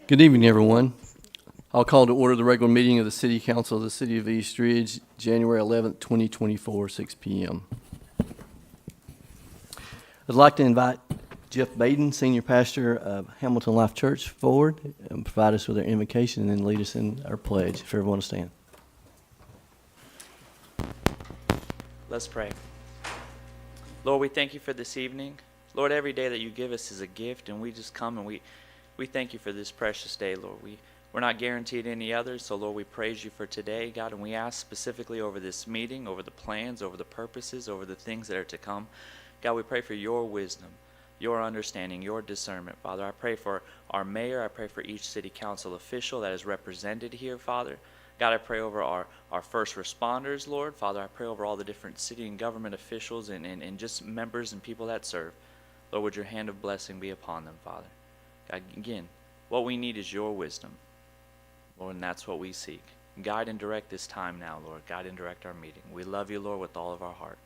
Good evening, everyone. I'll call to order the regular meeting of the City Council of the City of East Ridge, January 11th, 2024, 6 p.m. I'd like to invite Jeff Baden, Senior Pastor of Hamilton Life Church, forward and provide us with their invocation and then lead us in our pledge, if everyone will stand. Let's pray. Lord, we thank you for this evening. Lord, every day that you give us is a gift, and we just come and we thank you for this precious day, Lord. We're not guaranteed any others, so Lord, we praise you for today, God, and we ask specifically over this meeting, over the plans, over the purposes, over the things that are to come. God, we pray for your wisdom, your understanding, your discernment, Father. I pray for our mayor. I pray for each city council official that is represented here, Father. God, I pray over our first responders, Lord. Father, I pray over all the different city and government officials and just members and people that serve. Lord, would your hand of blessing be upon them, Father. God, again, what we need is your wisdom, Lord, and that's what we seek. Guide and direct this time now, Lord. Guide and direct our meeting. We love you, Lord, with all of our heart.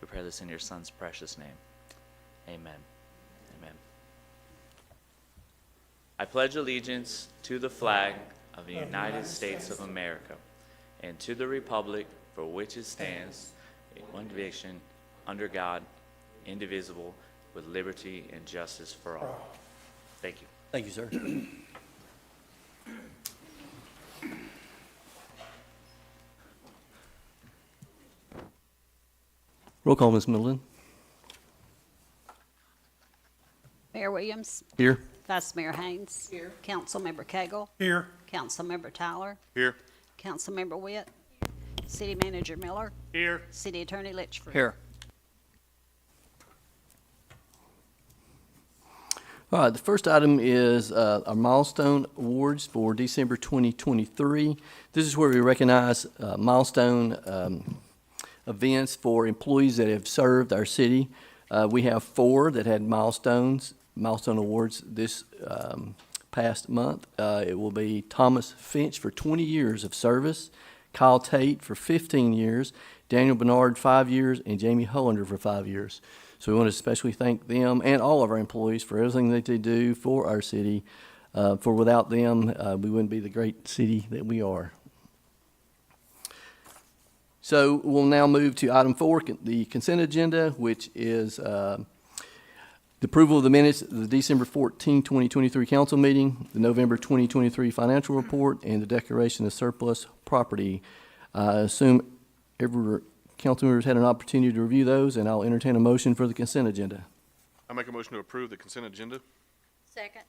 We pray this in your Son's precious name. Amen. Amen. I pledge allegiance to the flag of the United States of America and to the republic for which it stands, one nation, under God, indivisible, with liberty and justice for all. Thank you. Thank you, sir. Roll call, Ms. Middleton. Mayor Williams. Here. Vice Mayor Haynes. Here. Councilmember Cagle. Here. Councilmember Tyler. Here. Councilmember Witt. City Manager Miller. Here. City Attorney Litchford. Here. All right, the first item is our milestone awards for December 2023. This is where we recognize milestone events for employees that have served our city. We have 4 that had milestone awards this past month. It will be Thomas Finch for 20 years of service, Kyle Tate for 15 years, Daniel Bernard 5 years, and Jamie Hollander for 5 years. So we want to especially thank them and all of our employees for everything that they do for our city. For without them, we wouldn't be the great city that we are. So we'll now move to item 4, the consent agenda, which is the approval of the minutes of the December 14, 2023 council meeting, the November 2023 financial report, and the declaration of surplus property. I assume every council members had an opportunity to review those, and I'll entertain a motion for the consent agenda. I make a motion to approve the consent agenda. Second.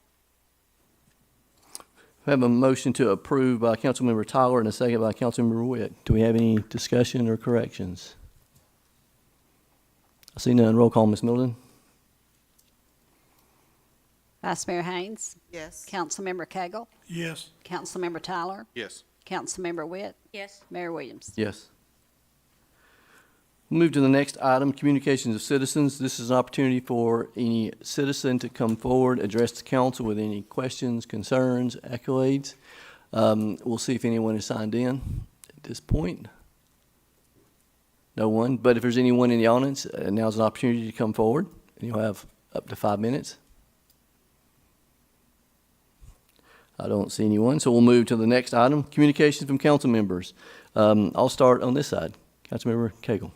We have a motion to approve by Councilmember Tyler and a second by Councilmember Witt. Do we have any discussion or corrections? I see none. Roll call, Ms. Middleton. Vice Mayor Haynes. Yes. Councilmember Cagle. Yes. Councilmember Tyler. Yes. Councilmember Witt. Yes. Mayor Williams. Yes. We'll move to the next item, communications of citizens. This is an opportunity for any citizen to come forward, address the council with any questions, concerns, accolades. We'll see if anyone is signed in at this point. No one, but if there's anyone in the audience, now's an opportunity to come forward, and you'll have up to 5 minutes. I don't see anyone, so we'll move to the next item, communications from council members. I'll start on this side. Councilmember Cagle.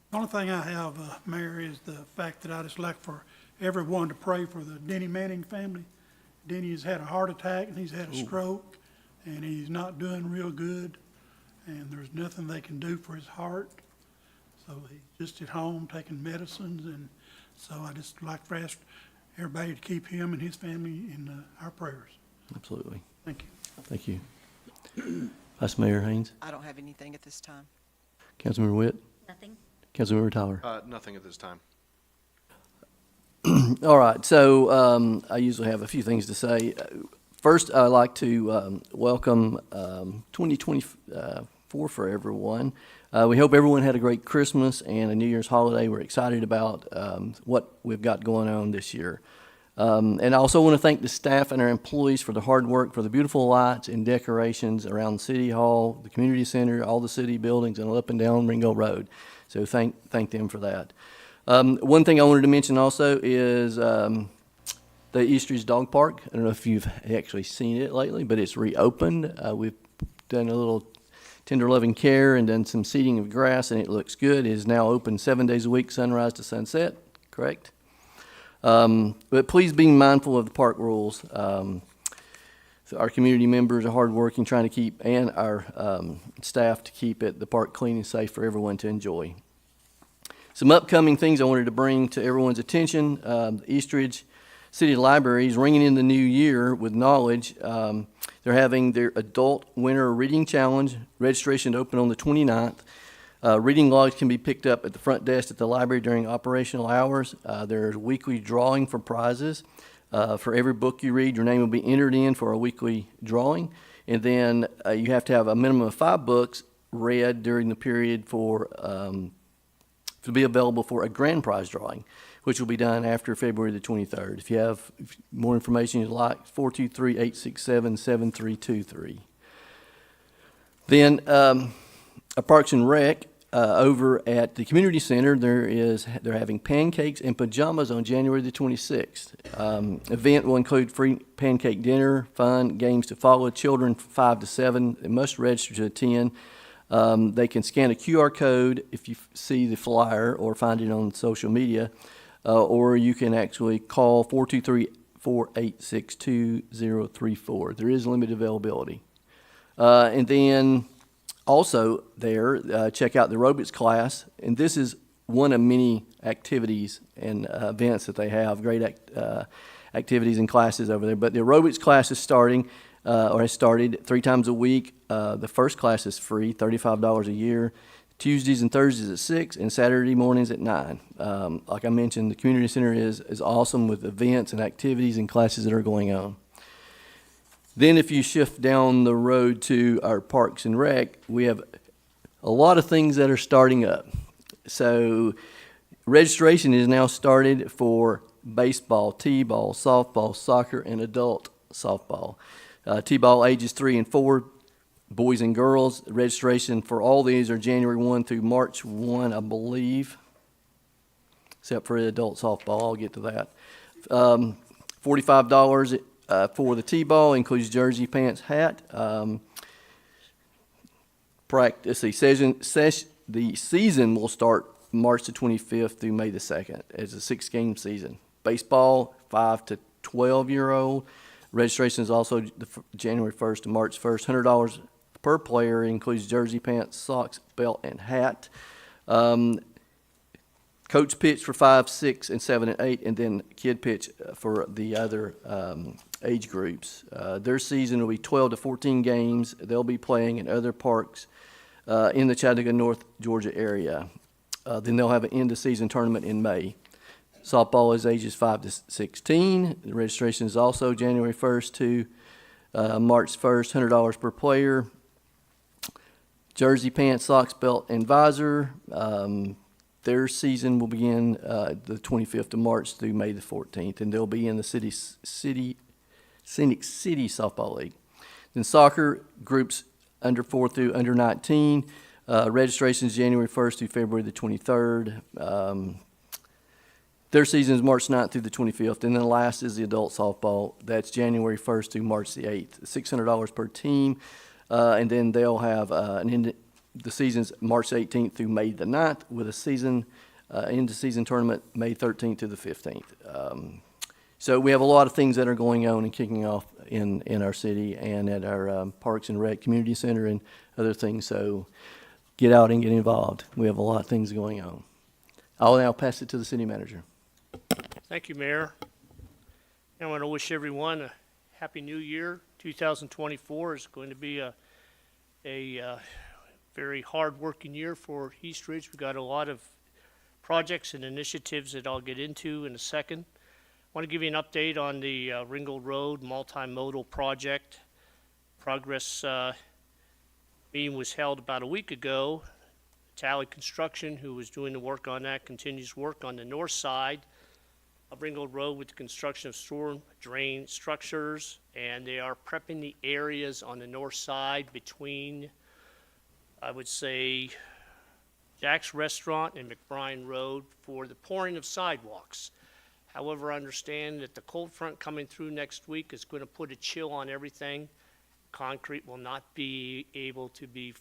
The only thing I have, Mayor, is the fact that I just like for everyone to pray for the Denny Manning family. Denny has had a heart attack and he's had a stroke and he's not doing real good and there's nothing they can do for his heart. So he's just at home taking medicines, and so I just like for ask everybody to keep him and his family in our prayers. Absolutely. Thank you. Thank you. Vice Mayor Haynes. I don't have anything at this time. Councilmember Witt. Nothing. Councilmember Tyler. Nothing at this time. All right, so I usually have a few things to say. First, I'd like to welcome 2024 for everyone. We hope everyone had a great Christmas and a New Year's holiday. We're excited about what we've got going on this year. And I also want to thank the staff and our employees for the hard work, for the beautiful lights and decorations around City Hall, the community center, all the city buildings, and up and down Ringo Road. So thank them for that. One thing I wanted to mention also is the Eastridge Dog Park. I don't know if you've actually seen it lately, but it's reopened. We've done a little tender loving care and done some seeding of grass, and it looks good. It is now open 7 days a week, sunrise to sunset, correct? But please be mindful of the park rules. So our community members are hardworking, trying to keep, and our staff to keep the park clean and safe for everyone to enjoy. Some upcoming things I wanted to bring to everyone's attention. The Eastridge City Library is ringing in the new year with knowledge. They're having their Adult Winter Reading Challenge. Registration to open on the 29th. Reading logs can be picked up at the front desk at the library during operational hours. There's weekly drawing for prizes. For every book you read, your name will be entered in for a weekly drawing. And then you have to have a minimum of 5 books read during the period to be available for a grand prize drawing, which will be done after February the 23rd. If you have more information you'd like, 423-867-7323. Then a Parks and Rec over at the community center, they're having pancakes and pajamas on January the 26th. Event will include free pancake dinner, fun, games to follow. Children 5 to 7 they must register to attend. They can scan a QR code if you see the flyer or find it on social media, or you can actually call 423-486-2034. There is limited availability. And then also there, check out the aerobics class, and this is one of many activities and events that they have, great activities and classes over there. But the aerobics class is starting, or has started 3 times a week. The first class is free, $35 a year. Tuesdays and Thursdays at 6 and Saturday mornings at 9. Like I mentioned, the community center is awesome with events and activities and classes that are going on. Then if you shift down the road to our Parks and Rec, we have a lot of things that are starting up. So registration is now started for baseball, t-ball, softball, soccer, and adult softball. T-ball ages 3 and 4, boys and girls. Registration for all these are January 1 through March 1, I believe, except for the adult softball. I'll get to that. $45 for the T-ball, includes jersey, pants, hat. The season will start March the 25th through May the 2nd. It's a 6-game season. Baseball, 5 to 12-year-old. Registration is also January 1st to March 1st. $100 per player, includes jersey, pants, socks, belt, and hat. Coach pitch for 5, 6, and 7, and 8, and then kid pitch for the other age groups. Their season will be 12 to 14 games. They'll be playing in other parks in the Chattanooga, North Georgia area. Then they'll have an end-of-season tournament in May. Softball is ages 5 to 16. The registration is also January 1st to March 1st, $100 per player. Jersey, pants, socks, belt, and visor. Their season will begin the 25th of March through May the 14th, and they'll be in the Scenic City Softball League. Then soccer groups under 4 through under 19. Registration is January 1st through February the 23rd. Their season is March 9th through the 25th, and then last is the adult softball. That's January 1st through March the 8th, $600 per team, and then they'll have the season's March 18th through May the 9th, with a season end-of-season tournament May 13th to the 15th. So we have a lot of things that are going on and kicking off in our city and at our Parks and Rec Community Center and other things. So get out and get involved. We have a lot of things going on. I'll now pass it to the city manager. Thank you, Mayor. I want to wish everyone a happy new year. 2024 is going to be a very hard-working year for Eastridge. We've got a lot of projects and initiatives that I'll get into in a second. I want to give you an update on the Ringgold Road multimodal project. Progress meeting was held about a week ago. Talley Construction, who was doing the work on that, continues work on the north side of Ringgold Road with the construction of storm drain structures, and they are prepping the areas on the north side between, I would say, Jack's Restaurant and McBrien Road for the pouring of sidewalks. However, I understand that the cold front coming through next week is going to put a chill on everything. Concrete will not be able to be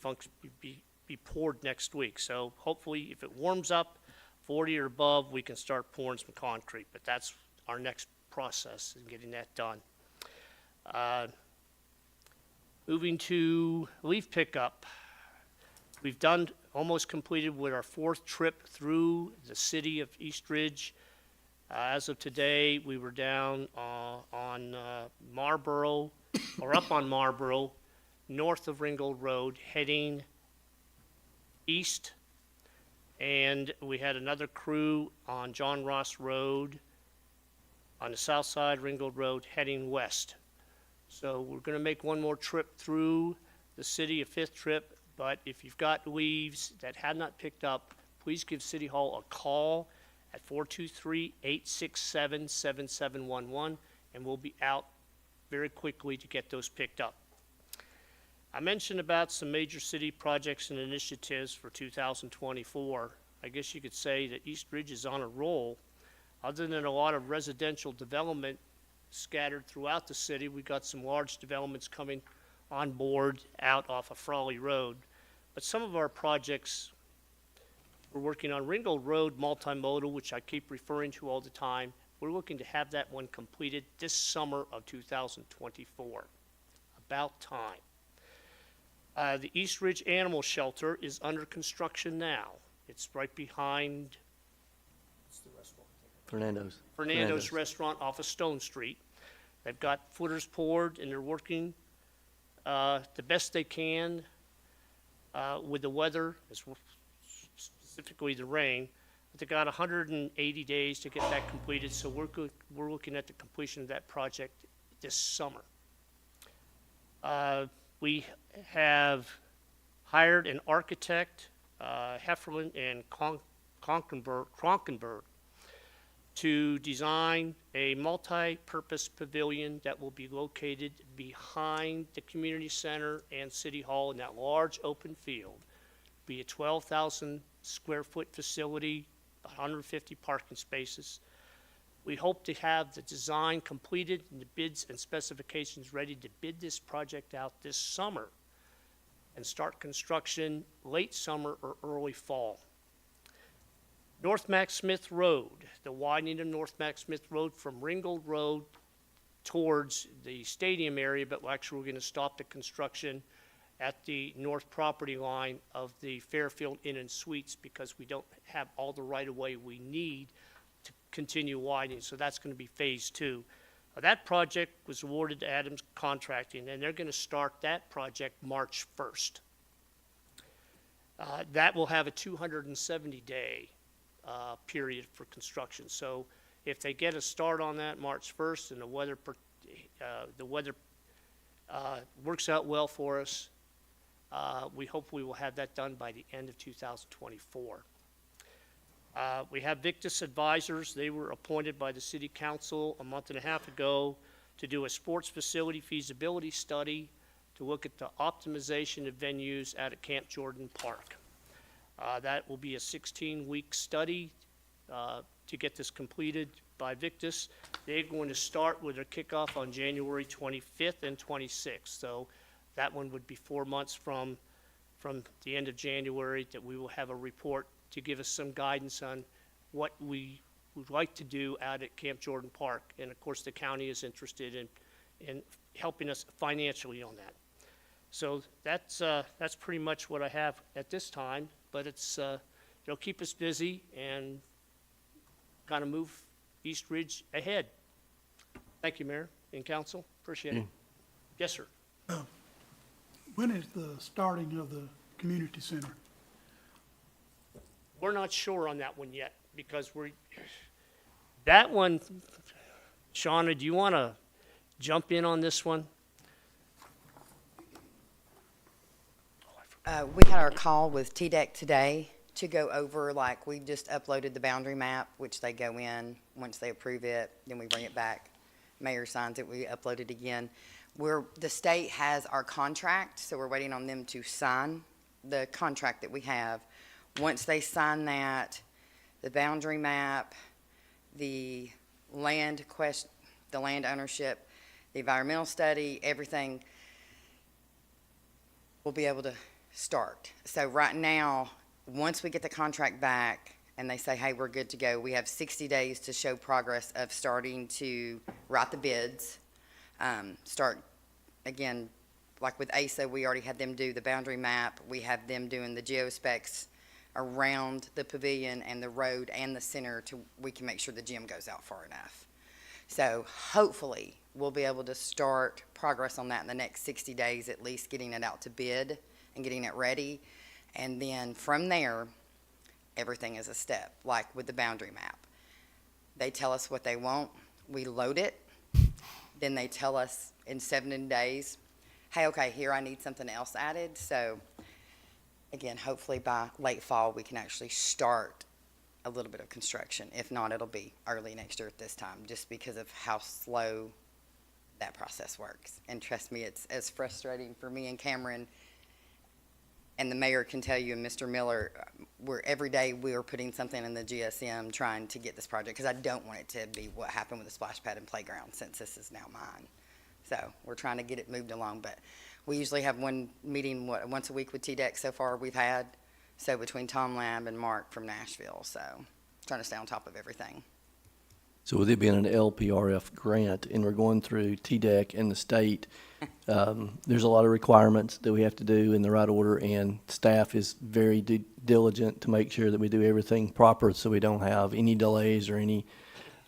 poured next week. So hopefully, if it warms up 40 or above, we can start pouring some concrete. But that's our next process in getting that done. Moving to leaf pickup. We've done, almost completed with our 4th trip through the city of East Ridge. As of today, we were down on Marlboro, or up on Marlboro, north of Ringgold Road, heading east. And we had another crew on John Ross Road, on the south side, Ringgold Road, heading west. So we're going to make one more trip through the city, a 5th trip. But if you've got leaves that had not picked up, please give City Hall a call at 423-867-7711, and we'll be out very quickly to get those picked up. I mentioned about some major city projects and initiatives for 2024. I guess you could say that East Ridge is on a roll. Other than a lot of residential development scattered throughout the city, we've got some large developments coming on board out off of Frawley Road. But some of our projects, we're working on Ringgold Road multimodal, which I keep referring to all the time. We're looking to have that one completed this summer of 2024. About time. The East Ridge Animal Shelter is under construction now. It's right behind Fernando's Restaurant off of Stone Street. They've got footers poured, and they're working the best they can with the weather, specifically the rain. But they got 180 days to get that completed, so we're looking at the completion of that project this summer. We have hired an architect, Hefferman and Kronkenberg, to design a multi-purpose pavilion that will be located behind the community center and City Hall in that large open field. Be a 12,000 square foot facility, 150 parking spaces. We hope to have the design completed and the bids and specifications ready to bid this project out this summer and start construction late summer or early fall. North Mac Smith Road, the widening of North Mac Smith Road from Ringgold Road towards the stadium area, but actually we're going to stop the construction at the north property line of the Fairfield Inn and Suites because we don't have all the right-of-way we need to continue widening. So that's going to be phase 2. That project was awarded to Adams Contracting, and they're going to start that project March 1st. That will have a 270-day period for construction. So if they get a start on that March 1st and the weather works out well for us, we hope we will have that done by the end of 2024. We have Victus Advisors. They were appointed by the City Council a month and a half ago to do a sports facility feasibility study to look at the optimization of venues out at Camp Jordan Park. That will be a 16-week study to get this completed by Victus. They're going to start with their kickoff on January 25th and 26th. So that one would be 4 months from the end of January that we will have a report to give us some guidance on what we would like to do out at Camp Jordan Park. And of course, the county is interested in helping us financially on that. So that's pretty much what I have at this time, but it'll keep us busy and kind of move East Ridge ahead. Thank you, Mayor and Council. Appreciate it. Yes, sir. When is the starting of the community center? We're not sure on that one yet because that one, Shauna, do you want to jump in on this one? We had our call with TDEC today to go over, like, we just uploaded the boundary map, which they go in, once they approve it, then we bring it back. Mayor signs it, we upload it again. The state has our contract, so we're waiting on them to sign the contract that we have. Once they sign that, the boundary map, the the land ownership, the environmental study, everything, we'll be able to start. So right now, once we get the contract back and they say, hey, we're good to go, we have 60 days to show progress of starting to write the bids. Start, again, like with ASA, we already had them do the boundary map. We have them doing the geospecs around the pavilion and the road and the center we can make sure the gym goes out far enough. So hopefully, we'll be able to start progress on that in the next 60 days, at least getting it out to bid and getting it ready. And then from there, everything is a step, like with the boundary map. They tell us what they want, we load it, then they tell us in 7 days, hey, okay, here I need something else added. So again, hopefully by late fall, we can actually start a little bit of construction. If not, it'll be early next year at this time, just because of how slow that process works. And trust me, it's as frustrating for me and Cameron, and the mayor can tell you, and Mr. Miller, every day we are putting something in the GSM trying to get this project, because I don't want it to be what happened with the splash pad and playground, since this is now mine. So we're trying to get it moved along, but we usually have one meeting, once a week with TDEC so far we've had. So between Tom Lamb and Mark from Nashville, so trying to stay on top of everything. So with it being an LPRF grant and we're going through TDEC and the state, there's a lot of requirements that we have to do in the right order, and staff is very diligent to make sure that we do everything proper so we don't have any delays or any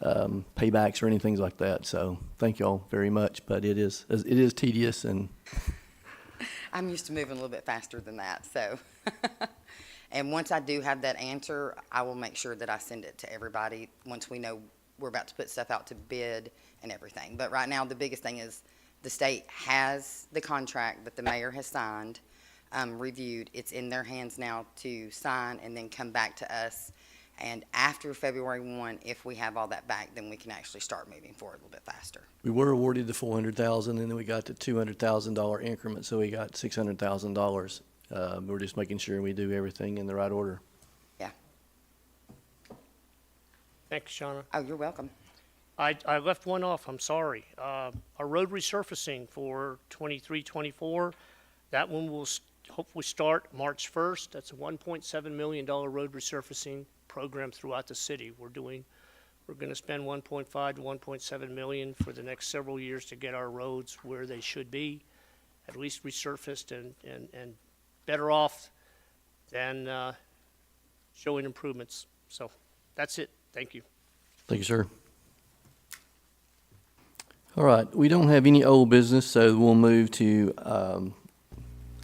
paybacks or anything like that. So thank you all very much, but it is tedious, and I'm used to moving a little bit faster than that, so. And once I do have that answer, I will make sure that I send it to everybody once we know we're about to put stuff out to bid and everything. But right now, the biggest thing is the state has the contract that the mayor has signed, reviewed. It's in their hands now to sign and then come back to us. And after February 1, if we have all that back, then we can actually start moving forward a little bit faster. we were awarded the $400,000, and then we got the $200,000 increment, so we got $600,000. We're just making sure we do everything in the right order. Thanks, Shauna. Oh, you're welcome. I left one off, I'm sorry. Our road resurfacing for 23-24, that one will hopefully start March 1st. That's a $1.7 million road resurfacing program throughout the city. We're going to spend 1.5 to 1.7 million for the next several years to get our roads where they should be, at least resurfaced and better off than showing improvements. So that's it. Thank you. Thank you, sir. All right, we don't have any old business, so we'll move to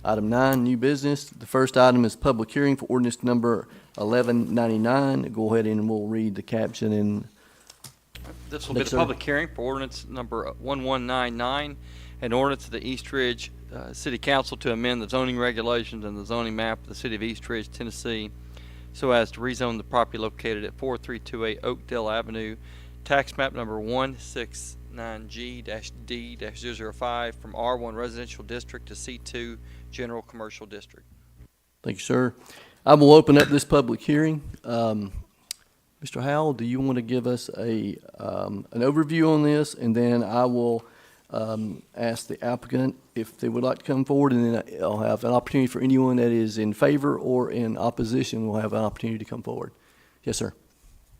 item 9, new business. The first item is public hearing for ordinance number 1199. Go ahead and we'll read the caption and This will be Yes, the sir. public hearing for ordinance number 1199, an ordinance of the East Ridge City Council to amend the zoning regulations and the zoning map of the city of East Ridge, Tennessee, so as to rezone the property located at 4328 Oakdale Avenue, tax map number 169G-D-005 from R1 Residential District to C2 General Commercial District. thank you, sir. I will open up this public hearing. Mr. Howell, do you want to give us an overview on this? And then I will ask the applicant if they would like to come forward, and then I'll have an opportunity for anyone that is in favor or in opposition will have an opportunity to come forward. Yes, sir.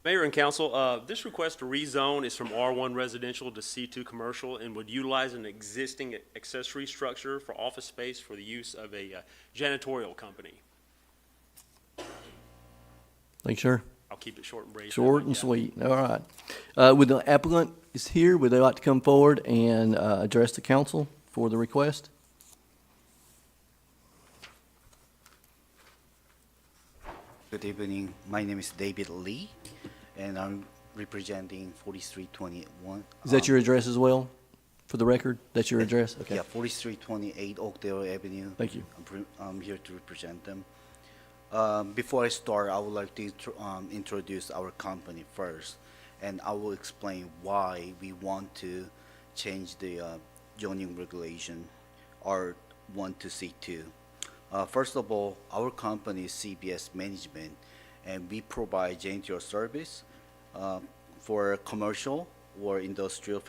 Mayor and council, this request to rezone is from R1 residential to C2 commercial and would utilize an existing accessory structure for office space for the use of a janitorial company. Thank you, sir. I'll keep it short and brief. Short and sweet. All right. Would the applicant is here, would they like to come forward and address the council for the request? Good evening. My name is David Lee, and I'm representing 4321. Is that your address as well, for the record? That's your address? Okay. Yeah, 4328 Oakdale Avenue. Thank you. I'm here to represent them. Before I start, I would like to introduce our company first, and I will explain why we want to change the zoning regulation R1 to C2. First of all, our company is CBS Management, and we provide janitorial service for commercial or industrial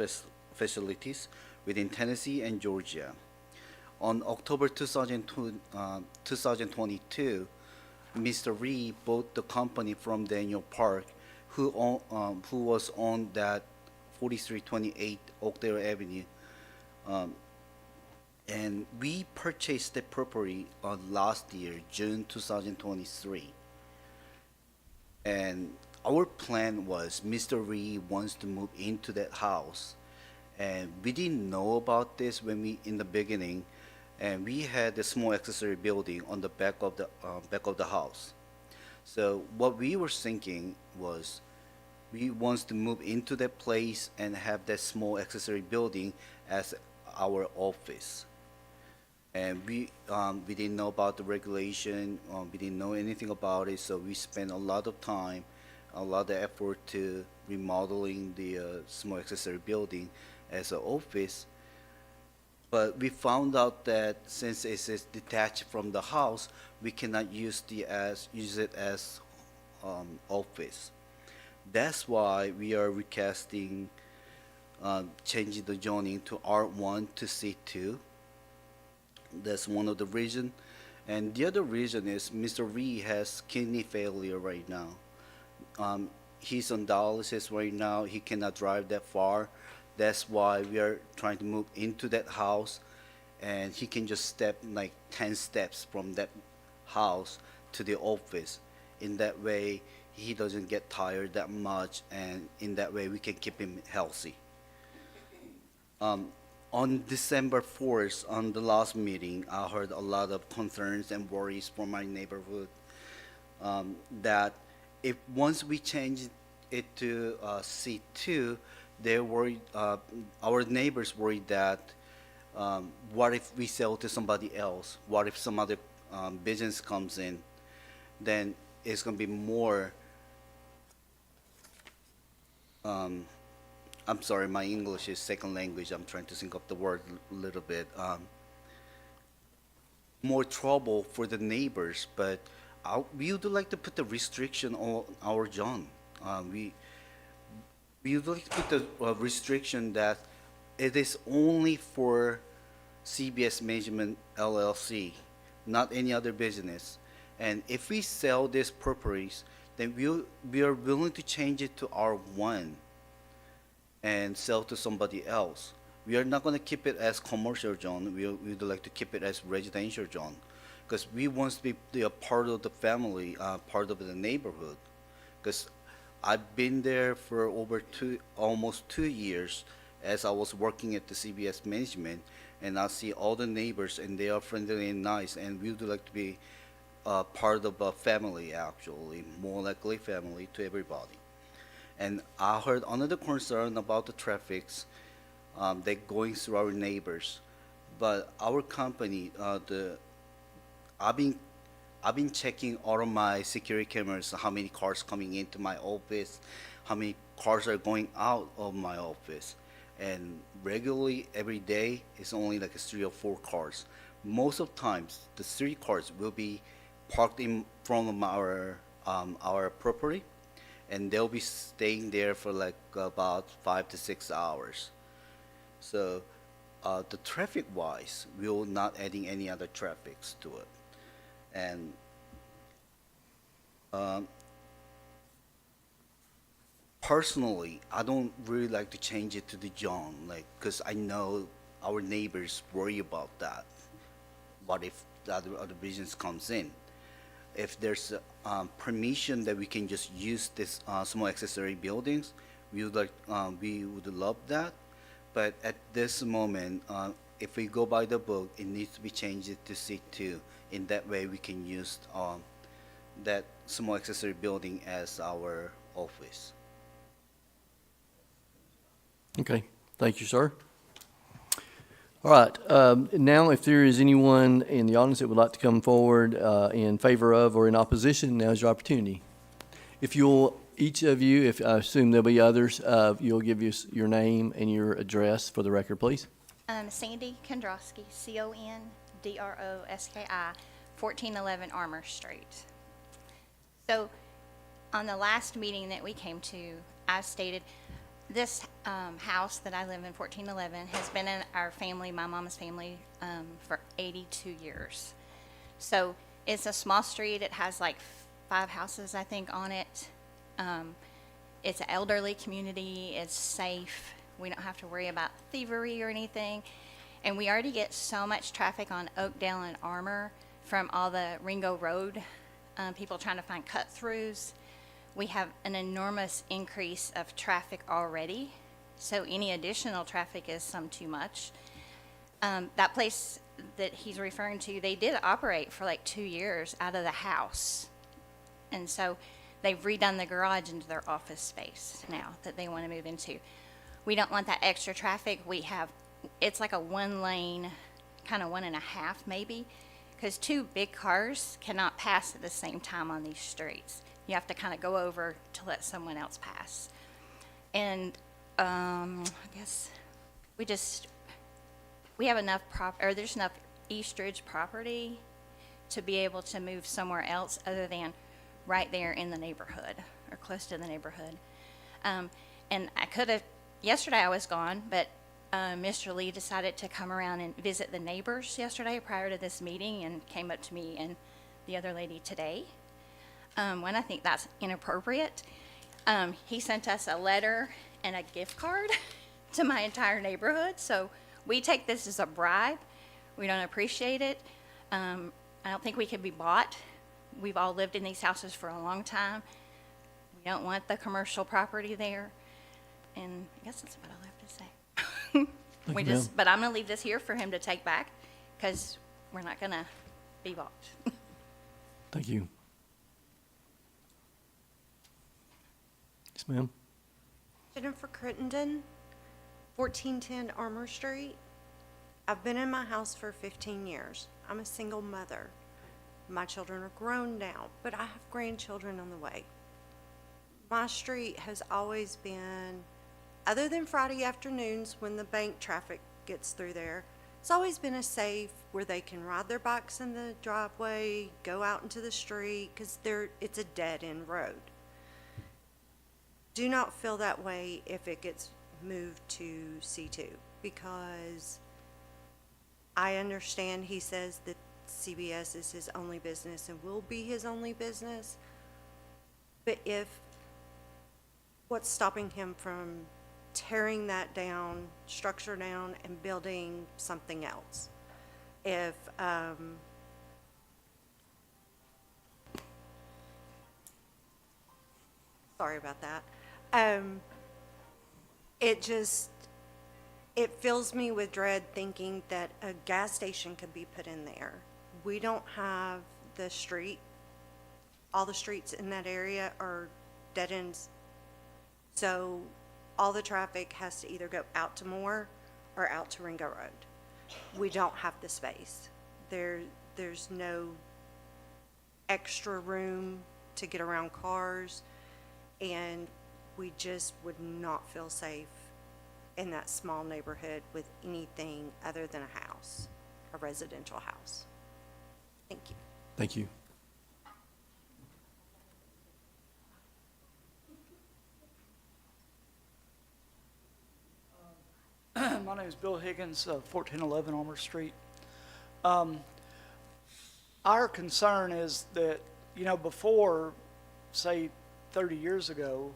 facilities within Tennessee and Georgia. On October 2022, Mr. Ree bought the company from Daniel Park, who was on that 4328 Oakdale Avenue. And we purchased the property on last year, June 2023. And our plan was Mr. Ree wants to move into that house. And we didn't know about this in the beginning. And we had a small accessory building on the back of the house. So what we were thinking was we wants to move into that place and have that small accessory building as our office. And we didn't know about the regulation, we didn't know anything about it, so we spent a lot of time, a lot of effort to remodeling the small accessory building as an office. But we found out that since it is detached from the house, we cannot use it as office. That's why we are recasting, changing the zoning to R1 to C2. That's one of the reason. And the other reason is Mr. Ree has kidney failure right now. He's on dialysis right now. He cannot drive that far. That's why we are trying to move into that house, and he can just step like 10 steps from that house to the office. In that way, he doesn't get tired that much, and in that way, we can keep him healthy. On December 4th, on the last meeting, I heard a lot of concerns and worries from my neighborhood that if once we change it to C2, they're worried, our neighbors worried that what if we sell to somebody else? What if some other business comes in? Then it's going to be more, I'm sorry, my English is second language. I'm trying to think of the word a little bit. More trouble for the neighbors, but we would like to put the restriction on our zone. We would like to put the restriction that it is only for CBS Management LLC, not any other business. And if we sell these properties, then we are willing to change it to R1 and sell to somebody else. We are not going to keep it as commercial zone. We would like to keep it as residential zone, because we want to be a part of the family, part of the neighborhood. Because I've been there for almost 2 years as I was working at the CBS Management, and I see all the neighbors, and they are friendly and nice, and we would like to be part of a family, actually, more likely family to everybody. And I heard another concern about the traffics that going through our neighbors, but our company, I've been checking all of my security cameras, how many cars coming into my office, how many cars are going out of my office. And regularly, every day, it's only like 3 or 4 cars. Most of times, the 3 cars will be parked in front of our property, and they'll be staying there for like about 5 to 6 hours. So the traffic-wise, we're not adding any other traffics to it. And personally, I don't really like to change it to the zone, like, because I know our neighbors worry about that. What if the other business comes in? If there's permission that we can just use this small accessory buildings, we would love that. But at this moment, if we go by the book, it needs to be changed to C2. In that way, we can use that small accessory building as our office. Okay, thank you, sir. All right, now if there is anyone in the audience that would like to come forward in favor of or in opposition, now's your opportunity. If you'll, each of you, if I assume there'll be others, you'll give us your name and your address for the record, please. Sandy Kondrowski, Condroski, 1411 Armour Street. So, on the last meeting that we came to, I stated, this house that I live in, 1411, has been in our family, my mama's family, for 82 years. So it's a small street. It has like 5 houses, I think, on it. It's an elderly community. It's safe. We don't have to worry about thievery or anything. And we already get so much traffic on Oakdale and Armour from all the Ringo Road, people trying to find cut-throughs. We have an enormous increase of traffic already, so any additional traffic is some too much. That place that he's referring to, they did operate for like 2 years out of the house. And so they've redone the garage into their office space now that they want to move into. We don't want that extra traffic. It's like a 1 lane, kind of 1.5 maybe, because 2 big cars cannot pass at the same time on these streets. You have to kind of go over to let someone else pass. And I guess we have enough there's enough East Ridge property to be able to move somewhere else other than right there in the neighborhood or close to the neighborhood. And I could have, yesterday I was gone, but Mr. Lee decided to come around and visit the neighbors yesterday prior to this meeting and came up to me and the other lady today. When I think that's inappropriate. He sent us a letter and a gift card to my entire neighborhood, so we take this as a bribe. We don't appreciate it. I don't think we can be bought. We've all lived in these houses for a long time. We don't want the commercial property there, and I guess that's what I'll have to say. Thank you, ma'am. But I'm gonna leave this here for him to take back, because we're not gonna be bought. Thank you. Yes, ma'am. Jennifer Crittenden, 1410 Armour Street. I've been in my house for 15 years. I'm a single mother. My children are grown now, but I have grandchildren on the way. My street has always been, other than Friday afternoons when the bank traffic gets through there, it's always been a safe where they can ride their bikes in the driveway, go out into the street, because it's a dead-end road. Do not feel that way if it gets moved to C2, because I understand he says that CBS is his only business and will be his only business. But what's stopping him from tearing that down, structure down, and building something else? Sorry about that. It fills me with dread thinking that a gas station could be put in there. We don't have the street, all the streets in that area are dead ends. So all the traffic has to either go out to Moore or out to Ringo Road. We don't have the space. There's no extra room to get around cars, and we just would not feel safe in that small neighborhood with anything other than a house, a residential house. Thank you. Thank you. My name is Bill Higgins, 1411 Armour Street. Our concern is that, before, say, 30 years ago,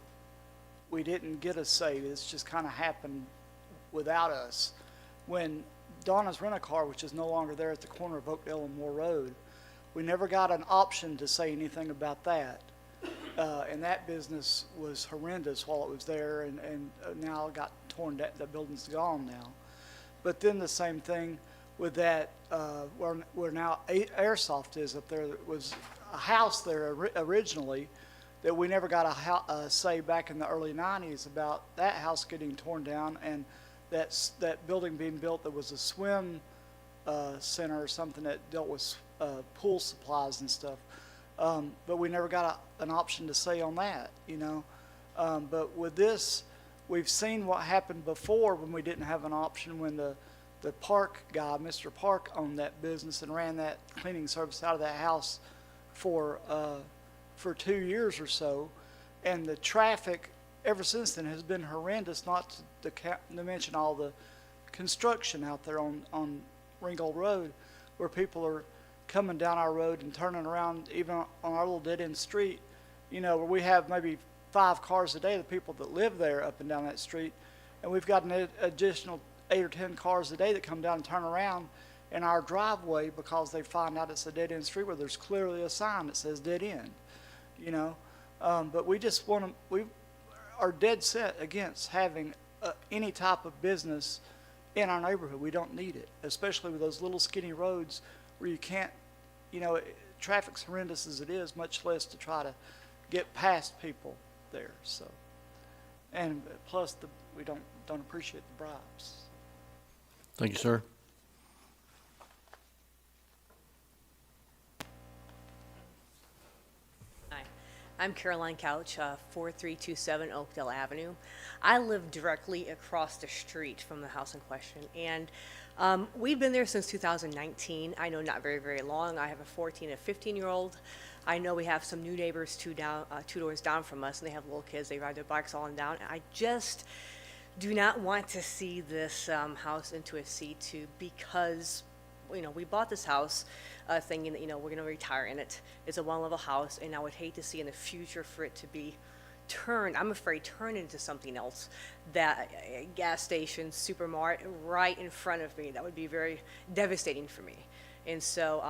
we didn't get a say. It's just kind of happened without us. When Donna's Rent-A-Car, which is no longer there at the corner of Oakdale and Moore Road, we never got an option to say anything about that. And that business was horrendous while it was there, and now it got torn down. That building's gone now. But then the same thing with that, where now Airsoft is up there. There was a house there originally that we never got a say back in the early 90s about that house getting torn down, and that building being built that was a swim center or something that dealt with pool supplies and stuff. But we never got an option to say on that, But with this, we've seen what happened before when we didn't have an option, when the Park guy, Mr. Park, owned that business and ran that cleaning service out of that house for 2 years or so. And the traffic ever since then has been horrendous, not to mention all the construction out there on Ringgold Road, where people are coming down our road and turning around, even on our little dead-end street, you know, where we have maybe 5 cars a day, the people that live there up and down that street, and we've got an additional 8 or 10 cars a day that come down and turn around in our driveway because they find out it's a dead-end street where there's clearly a sign that says dead end, you know. But we just want to, we are dead set against having any type of business in our neighborhood. We don't need it, especially with those little skinny roads where you can't, you know, traffic's horrendous as it is, much less to try to get past people there. So, and plus we don't appreciate the bribes. Thank you, sir. Hi, I'm Caroline Couch, 4327 Oakdale Avenue. I live directly across the street from the house in question, and we've been there since 2019. I know not very, very long. I have a 14 and 15-year-old. I know we have some new neighbors two doors down from us, and they have little kids. They ride their bikes all down. I just do not want to see this house into a C2 because, you know, we bought this house thinking that, you know, we're going to retire in it. It's a one-level house, and I would hate to see in the future for it to be turned, I'm afraid, turned into something else. That a gas station, supermarket, right in front of me, that would be very devastating for me. And so,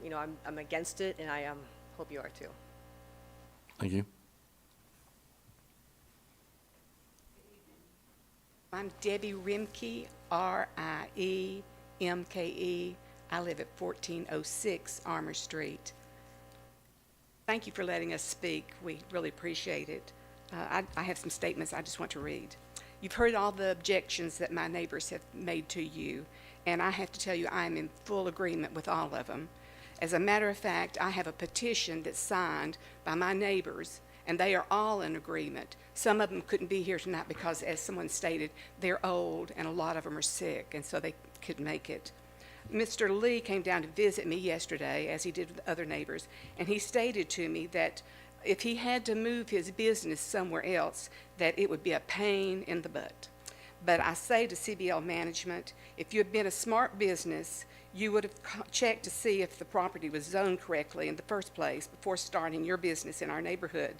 you know, I'm against it, and I hope you are too. Thank you. I'm Debbie Rimke, R-I-E-M-K-E. I live at 1406 Armour Street. Thank you for letting us speak. We really appreciate it. I have some statements I just want to read. You've heard all the objections that my neighbors have made to you, and I have to tell you I am in full agreement with all of them. As a matter of fact, I have a petition that's signed by my neighbors, and they are all in agreement. Some of them couldn't be here tonight because, as someone stated, they're old and a lot of them are sick, and so they couldn't make it. Mr. Lee came down to visit me yesterday, as he did with other neighbors, and he stated to me that if he had to move his business somewhere else, that it would be a pain in the butt. But I say to CBL management, if you had been a smart business, you would have checked to see if the property was zoned correctly in the first place before starting your business in our neighborhood,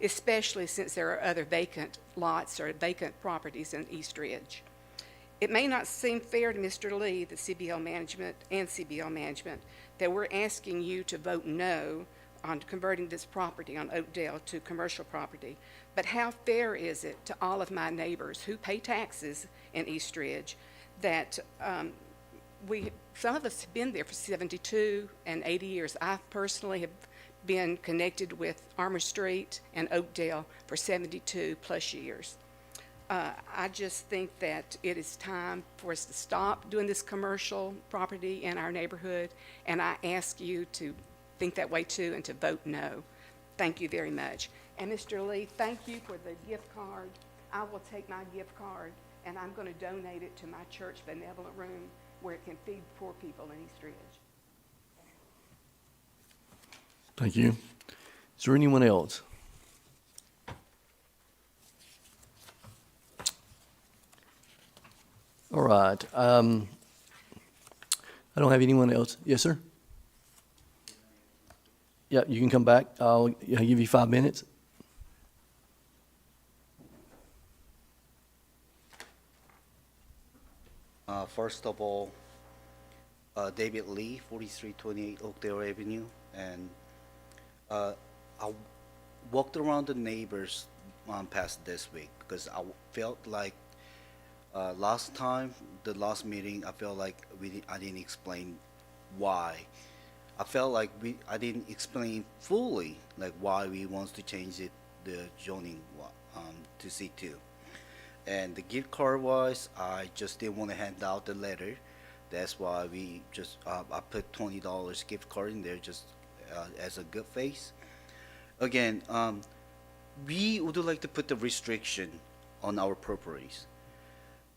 especially since there are other vacant lots or vacant properties in East Ridge. It may not seem fair to Mr. Lee, the CBL management, that we're asking you to vote no on converting this property on Oakdale to commercial property. But how fair is it to all of my neighbors who pay taxes in East Ridge that some of us have been there for 72 and 80 years. I personally have been connected with Armour Street and Oakdale for 72 plus years. I just think that it is time for us to stop doing this commercial property in our neighborhood, and I ask you to think that way too and to vote no. Thank you very much. And Mr. Lee, thank you for the gift card. I will take my gift card and I'm going to donate it to my church benevolent room where it can feed poor people in East Ridge. Thank you. Is there anyone else? All right. I don't have anyone else. Yes, sir? Yeah, you can come back. I'll give you 5 minutes. First of all, David Lee, 4328 Oakdale Avenue, and I walked around the neighbors past this week because I felt like last time, the last meeting, I felt like I didn't explain why. I felt like I didn't explain fully like why we want to change the zoning to C2. And the gift card wise, I just didn't want to hand out the letter. That's why we just I put $20 gift card in there just as a good face. Again, we would like to put the restriction on our properties.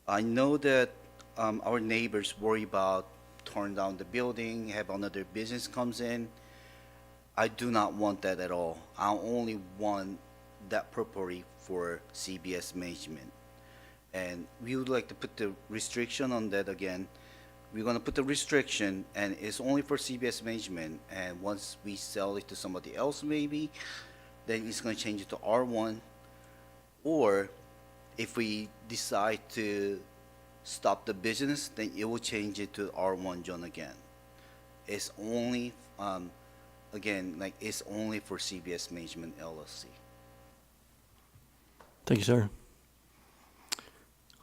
I know that our neighbors worry about torn down the building, have another business comes in. I do not want that at all. I only want that property for CBS management. And we would like to put the restriction on that again. We're gonna put the restriction, and it's only for CBS management, and once we sell it to somebody else maybe, then it's gonna change it to R1. Or if we decide to stop the business, then it will change it to R1 zone again. It's only, again, like, it's only for CBS Management LLC. Thank you, sir.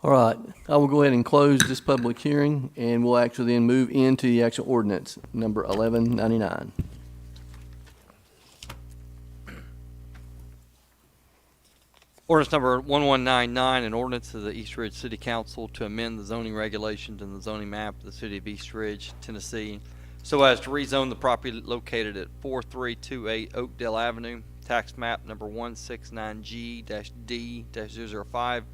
All right, I will go ahead and close this public hearing, and we'll actually then move into the actual ordinance, number 1199. Ordinance number 1199, an ordinance of the East Ridge City Council to amend the zoning regulations and the zoning map of the city of East Ridge, Tennessee, so as to rezone the property located at 4328 Oakdale Avenue, tax map number 169G-D-005,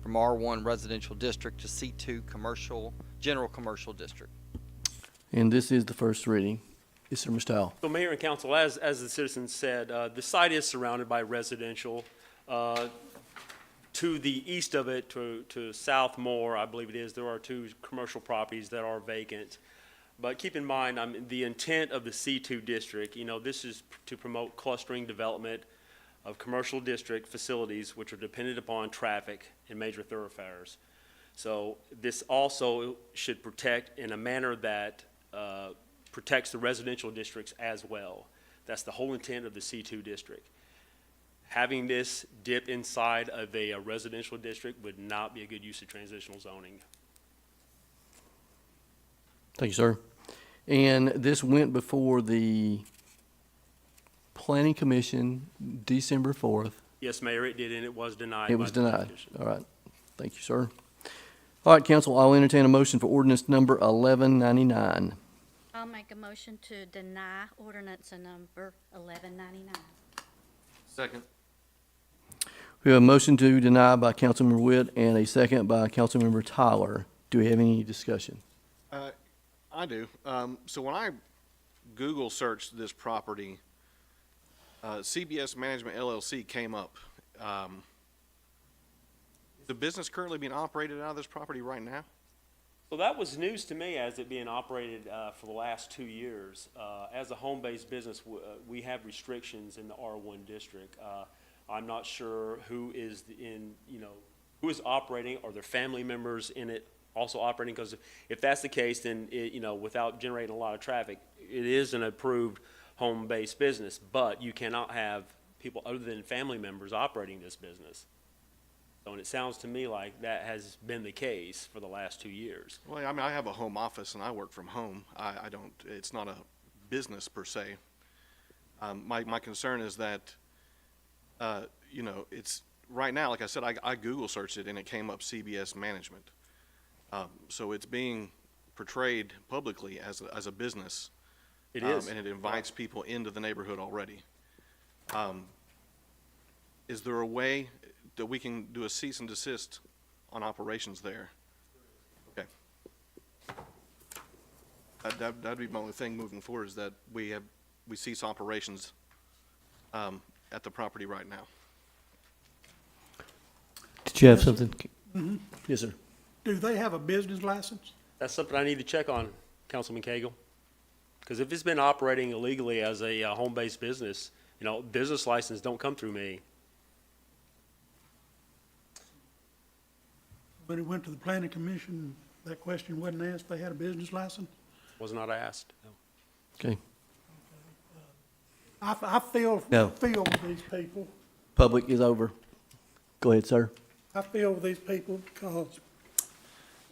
from R1 Residential District to C2 Commercial, General Commercial District. And this is the first reading. Yes, sir, Mr. Howell. So Mayor and Council, as the citizens said, the site is surrounded by residential. To the east of it, to South Moore, I believe it is, there are 2 commercial properties that are vacant. But keep in mind, the intent of the C2 district, this is to promote clustering development of commercial district facilities which are dependent upon traffic in major thoroughfares. So this also should protect in a manner that protects the residential districts as well. That's the whole intent of the C2 district. Having this dip inside of a residential district would not be a good use of transitional zoning. Thank you, sir. And this went before the Planning Commission December 4th. Yes, Mayor, it did, and it was denied. It by was the denied. Commission. All right. Thank you, sir. All right, council, I'll entertain a motion for ordinance number 1199. I'll make a motion to deny ordinance number 1199. Second. We have a motion to deny by Councilmember Witt and a second by Councilmember Tyler. Do we have any discussion? I do. So when I Google searched this property, CBS Management LLC came up. The business currently being operated out of this property right now? So that was news to me as it being operated for the last 2 years. As a home-based business, we have restrictions in the R1 district. I'm not sure who is who is operating. Are there family members in it also operating? Because if that's the case, then without generating a lot of traffic, it is an approved home-based business. But you cannot have people other than family members operating this business. And it sounds to me like that has been the case for the last 2 years. Well, I mean, I have a home office and I work from home. I don't, it's not a business per se. My concern is that, it's, right now, like I said, I Google searched it and it came up CBS Management. So it's being portrayed publicly as a business. It is. And it invites people into the neighborhood already. Is there a way that we can do a cease and desist on operations there? Okay. That'd be my only thing moving forward, is that we cease operations at the property right now. Did you have something? Yes, sir. Do they have a business license? That's something I need to check on, Councilman Cagle. Because if it's been operating illegally as a home-based business, business license don't come through me. When it went to the planning commission, that question wasn't asked, they had a business license? Was not asked. No. Okay. I feel No. with these people. Public is over. Go ahead, sir. I feel with these people because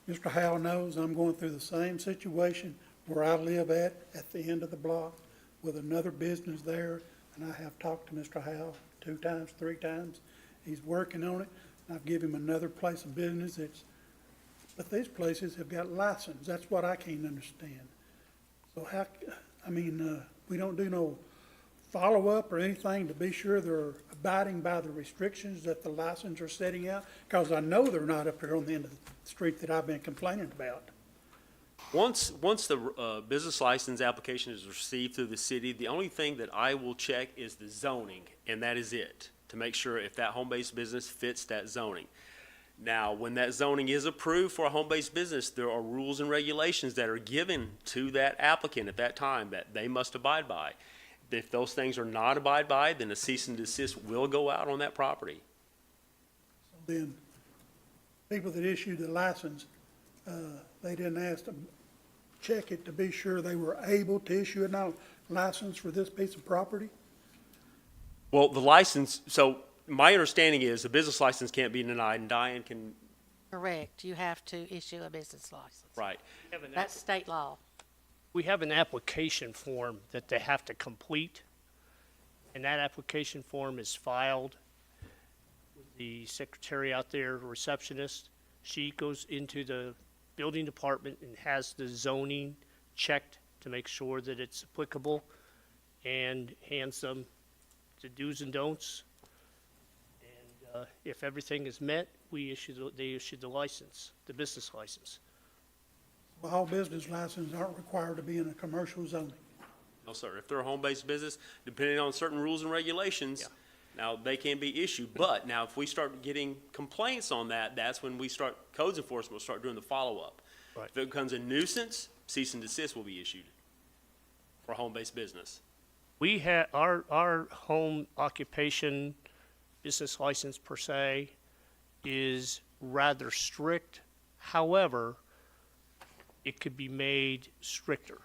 Mr. Howell knows I'm going through the same situation where I live at the end of the block with another business there. And I have talked to Mr. Howell 2 times, 3 times. He's working on it. I've given him another place of business. But these places have got license. That's what I can't understand. So we don't do no follow-up or anything to be sure they're abiding by the restrictions that the license are setting out? Because I know they're not up here on the end of the street that I've been complaining about. Once the business license application is received through the city, the only thing that I will check is the zoning, and that is it. to make sure if that home-based business fits that zoning. Now, when that zoning is approved for a home-based business, there are rules and regulations that are given to that applicant at that time that they must abide by. If those things are not abide by, then a cease and desist will go out on that property. Then, people that issued the license, they didn't ask to check it to be sure they were able to issue a license for this piece of property? Well, the license, so my understanding is a business license can't be denied, and Diane can, Correct. You have to issue a business license. right. That's state law. We have an application form that they have to complete, and that application form is filed with the secretary out there, receptionist. She goes into the building department and has the zoning checked to make sure that it's applicable, and hands them the do's and don'ts. And if everything is met, they issue the license, the business license. Well, all business licenses aren't required to be in a commercial zoning. No, sir. If they're a home-based business, depending on certain rules and regulations, now they can be issued. But now if we start getting complaints on that, that's when codes enforcement will start doing the follow-up. Right. If it becomes a nuisance, cease and desist will be issued for a home-based business. We have, our home occupation business license per se is rather strict. However, it could be made stricter.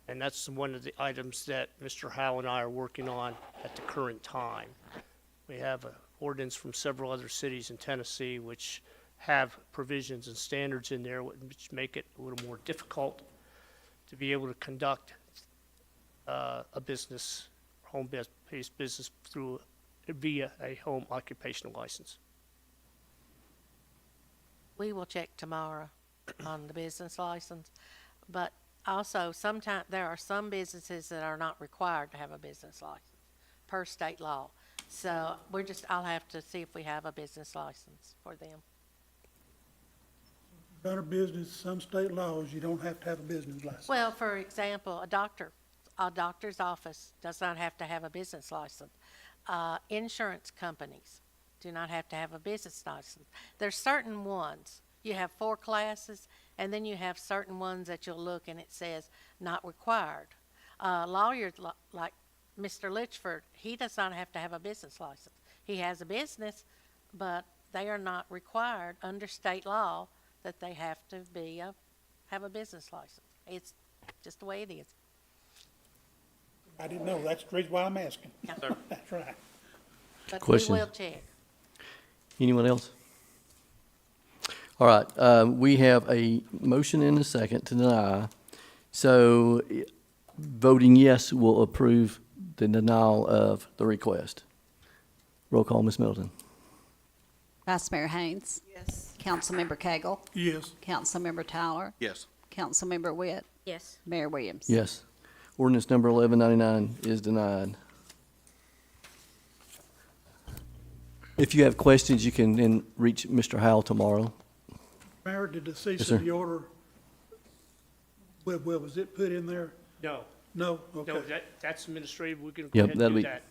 And that's one of the items that Mr. Howe and I are working on at the current time. We have an ordinance from several other cities in Tennessee which have provisions and standards in there which make it a little more difficult to be able to conduct a business, home-based business via a home occupational license. We will check tomorrow on the business license, but also sometimes there are some businesses that are not required to have a business license per state law. So I'll have to see if we have a business license for them. Run a business, some state laws, you don't have to have a business license. Well, for example, a doctor's office does not have to have a business license. Insurance companies do not have to have a business license. There's certain ones. You have 4 classes, and then you have certain ones that you'll look and it says not required. Lawyers like Mr. Litchford, he does not have to have a business license. He has a business, but they are not required under state law that they have to have a business license. It's just the way it is. I didn't know, that's the reason why I'm asking. Yeah. That's right. But Question. we will check. Anyone else? All right, we have a motion and a second to deny. So voting yes will approve the denial of the request. Roll call, Ms. Middleton. Vice Mayor Haynes. Yes. Councilmember Cagle. Yes. Councilmember Tyler. Yes. Councilmember Witt. Yes. Mayor Williams. Yes. Ordinance number 1199 is denied. If you have questions, you can then reach Mr. Howell tomorrow. Mayor, did the cease Yes, sir. of the order, well, was it put in there? No, No? Okay. no, that's administrative. We can go Yep, ahead and that'll do be- that.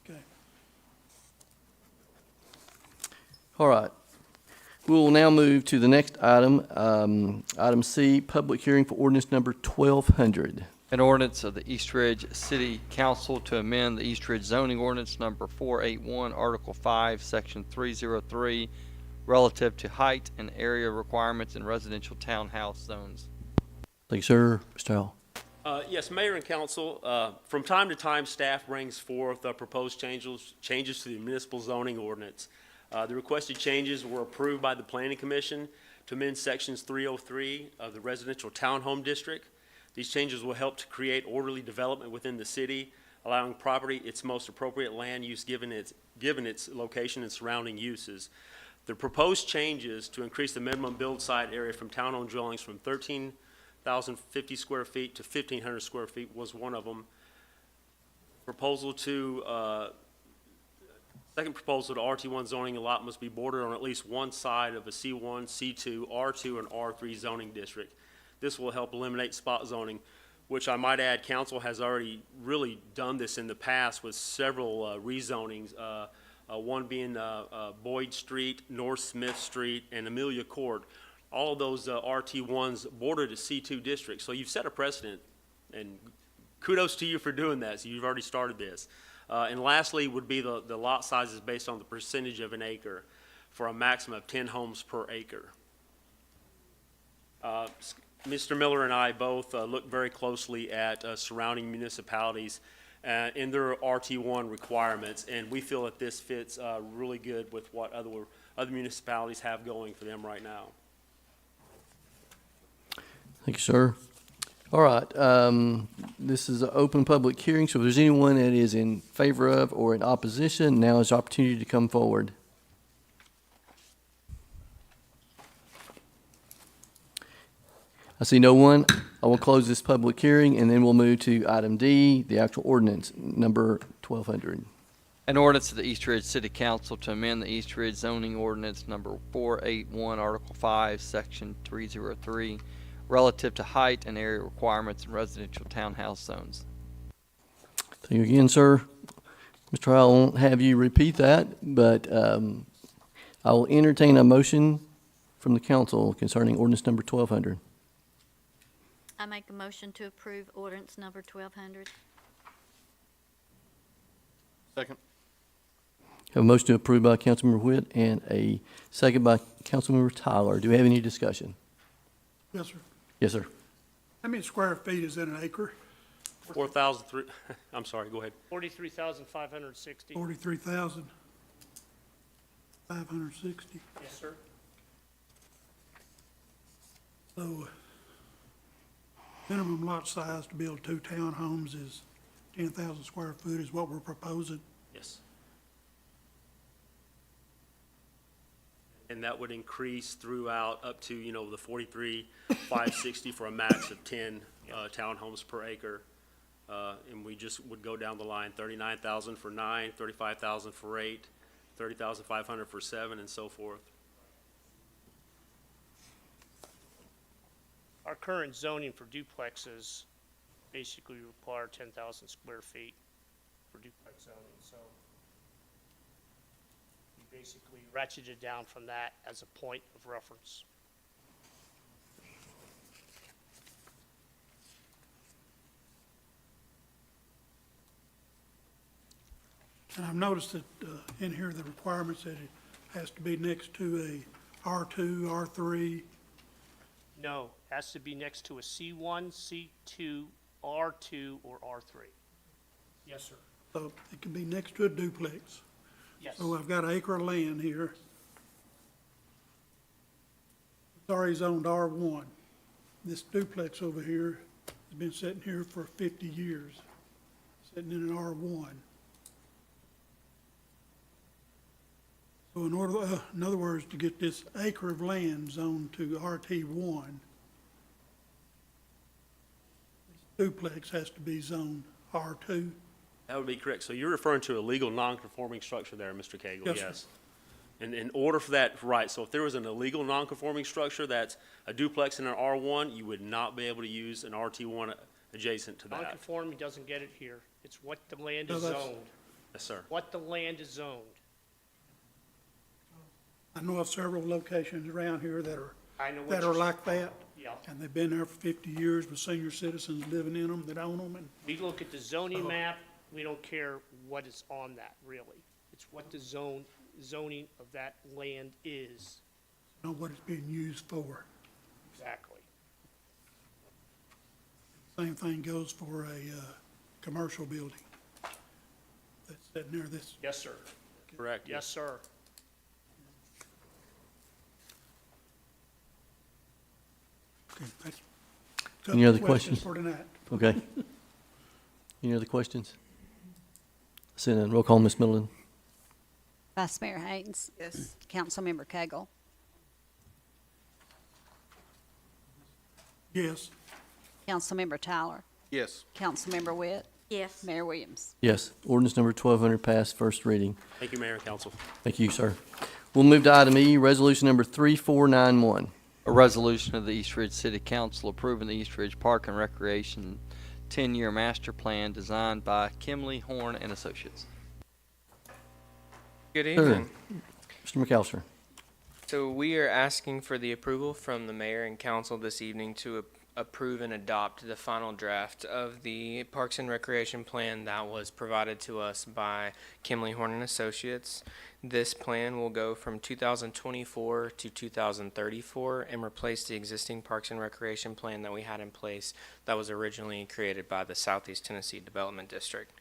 Okay. All right. We will now move to the next item, item C, public hearing for ordinance number 1200. An ordinance of the East Ridge City Council to amend the East Ridge zoning ordinance number 481, Article 5, Section 303, relative to height and area requirements in residential townhouse zones. Thank you, sir. Mr. Howell. Yes, Mayor and Council, from time to time, staff brings forth proposed changes to the municipal zoning ordinance. The requested changes were approved by the Planning Commission to amend Sections 303 of the Residential Townhome District. These changes will help to create orderly development within the city, allowing property its most appropriate land use given its location and surrounding uses. The proposed changes to increase the minimum build site area from townhome dwellings from 13,050 square feet to 1,500 square feet was one of them. Second proposal to R2 zoning, a lot must be bordered on at least one side of a C1, C2, R2, and R3 zoning district. This will help eliminate spot zoning which I might add, council has already really done this in the past with several rezonings, one being Boyd Street, North Smith Street, and Amelia Court. All of those RT1s border to C2 districts. So you've set a precedent, and kudos to you for doing that. So you've already started this. And lastly would be the lot sizes based on the percentage of an acre for a maximum of 10 homes per acre. Mr. Miller and I both looked very closely at surrounding municipalities in their RT1 requirements, and we feel that this fits really good with what other municipalities have going for them right now. Thank you, sir. All right, this is an open public hearing, so if there's anyone that is in favor of or in opposition, now is the opportunity to come forward. I see no one. I will close this public hearing, and then we'll move to item D, the actual ordinance, number 1200. An ordinance of the East Ridge City Council to amend the East Ridge zoning ordinance number 481, Article 5, Section 303, relative to height and area requirements in residential townhouse zones. Thank you again, sir. Mr. Howell, I won't have you repeat that, but I will entertain a motion from the council concerning ordinance number 1200. I make a motion to approve ordinance number 1200. Second. Have a motion to approve by Councilmember Witt and a second by Councilmember Tyler. Do we have any discussion? Yes, sir. Yes, sir. How many square feet is in an acre? 4,003, I'm sorry, go ahead. 43,560. 43,560. Yes, sir. So minimum lot size to build 2 townhomes is 10,000 square foot is what we're proposing. Yes. And that would increase throughout up to, the 43,560 for a max of 10 townhomes per acre. And we just would go down the line, 39,000 for 9, 35,000 for 8, 30,500 for 7, and so forth. Our current zoning for duplexes basically require 10,000 square feet for duplex zoning, so we basically ratcheted down from that as a point of reference. And I've noticed that in here, the requirements that it has to be next to a R2, R3. No, has to be next to a C1, C2, R2, or R3. Yes, sir. So it can be next to a duplex. Yes. So I've got an acre of land here. It's already zoned R1. This duplex over here has been sitting here for 50 years, sitting in an R1. So in other words, to get this acre of land zoned to RT1, this duplex has to be zoned R2. That would be correct. So you're referring to a legal non-conforming structure there, Mr. Cagle? Yes, sir. And in order for that, right, so if there was an illegal non-conforming structure that's a duplex in an R1, you would not be able to use an RT1 adjacent to that. Non-conforming doesn't get it here. It's what the land No, is that's- zoned. Yes, sir. What the land is zoned. I know of several locations around here that I know what are you're- like that. Yeah. And they've been there for 50 years with senior citizens living in them that own them, and We look at the zoning map, we don't care what is on that, really. It's what the zoning of that land is. know what it's being used for. Exactly. Same thing goes for a commercial building that's sitting there, this, Yes, sir. Correct. Yes, sir. okay, that's. Any other questions? For tonight. Okay. Any other questions? Send in roll call, Ms. Middleton. Vice Mayor Haynes. Yes. Councilmember Cagle. Yes, Councilmember Tyler. Yes. Councilmember Witt. Yes. Mayor Williams. Yes. Ordinance number 1200 passed first reading. Thank you, Mayor and Council. Thank you, sir. We'll move to item E, resolution number 3491. A resolution of the East Ridge City Council approving the East Ridge Park and Recreation 10-year master plan designed by Kimley Horn and Associates. Good Sure. evening. Mr. McAllister. So we are asking for the approval from the mayor and council this evening to approve and adopt the final draft of the Parks and Recreation Plan that was provided to us by Kimley Horn and Associates. This plan will go from 2024 to 2034 and replace the existing Parks and Recreation Plan that we had in place that was originally created by the Southeast Tennessee Development District.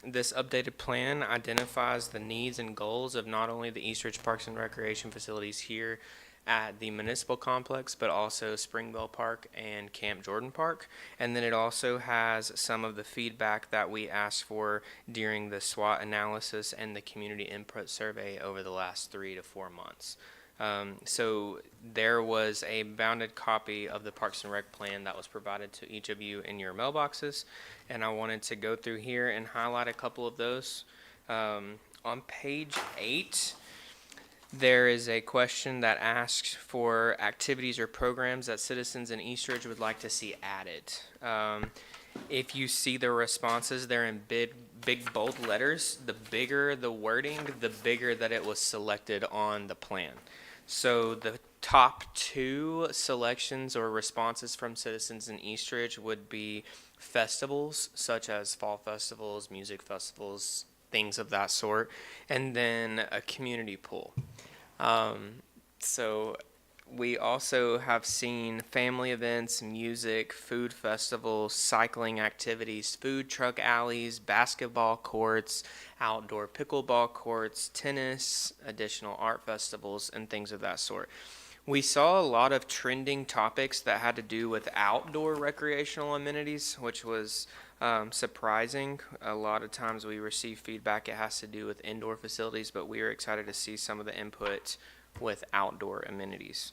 This updated plan identifies the needs and goals of not only the Eastridge Parks and Recreation facilities here at the municipal complex, but also Springville Park and Camp Jordan Park. And then it also has some of the feedback that we asked for during the SWOT analysis and the community input survey over the last 3 to 4 months. So there was a bounded copy of the Parks and Rec plan that was provided to each of you in your mailboxes, and I wanted to go through here and highlight a couple of those. On page 8, there is a question that asks for activities or programs that citizens in Eastridge would like to see added. If you see the responses, they're in big bold letters. The bigger the wording, the bigger that it was selected on the plan. So the top 2 selections or responses from citizens in Eastridge would be festivals, such as fall festivals, music festivals, things of that sort, and then a community pool. So we also have seen family events, music, food festivals, cycling activities, food truck alleys, basketball courts, outdoor pickleball courts, tennis, additional art festivals, and things of that sort. We saw a lot of trending topics that had to do with outdoor recreational amenities, which was surprising. A lot of times we receive feedback it has to do with indoor facilities, but we are excited to see some of the input with outdoor amenities.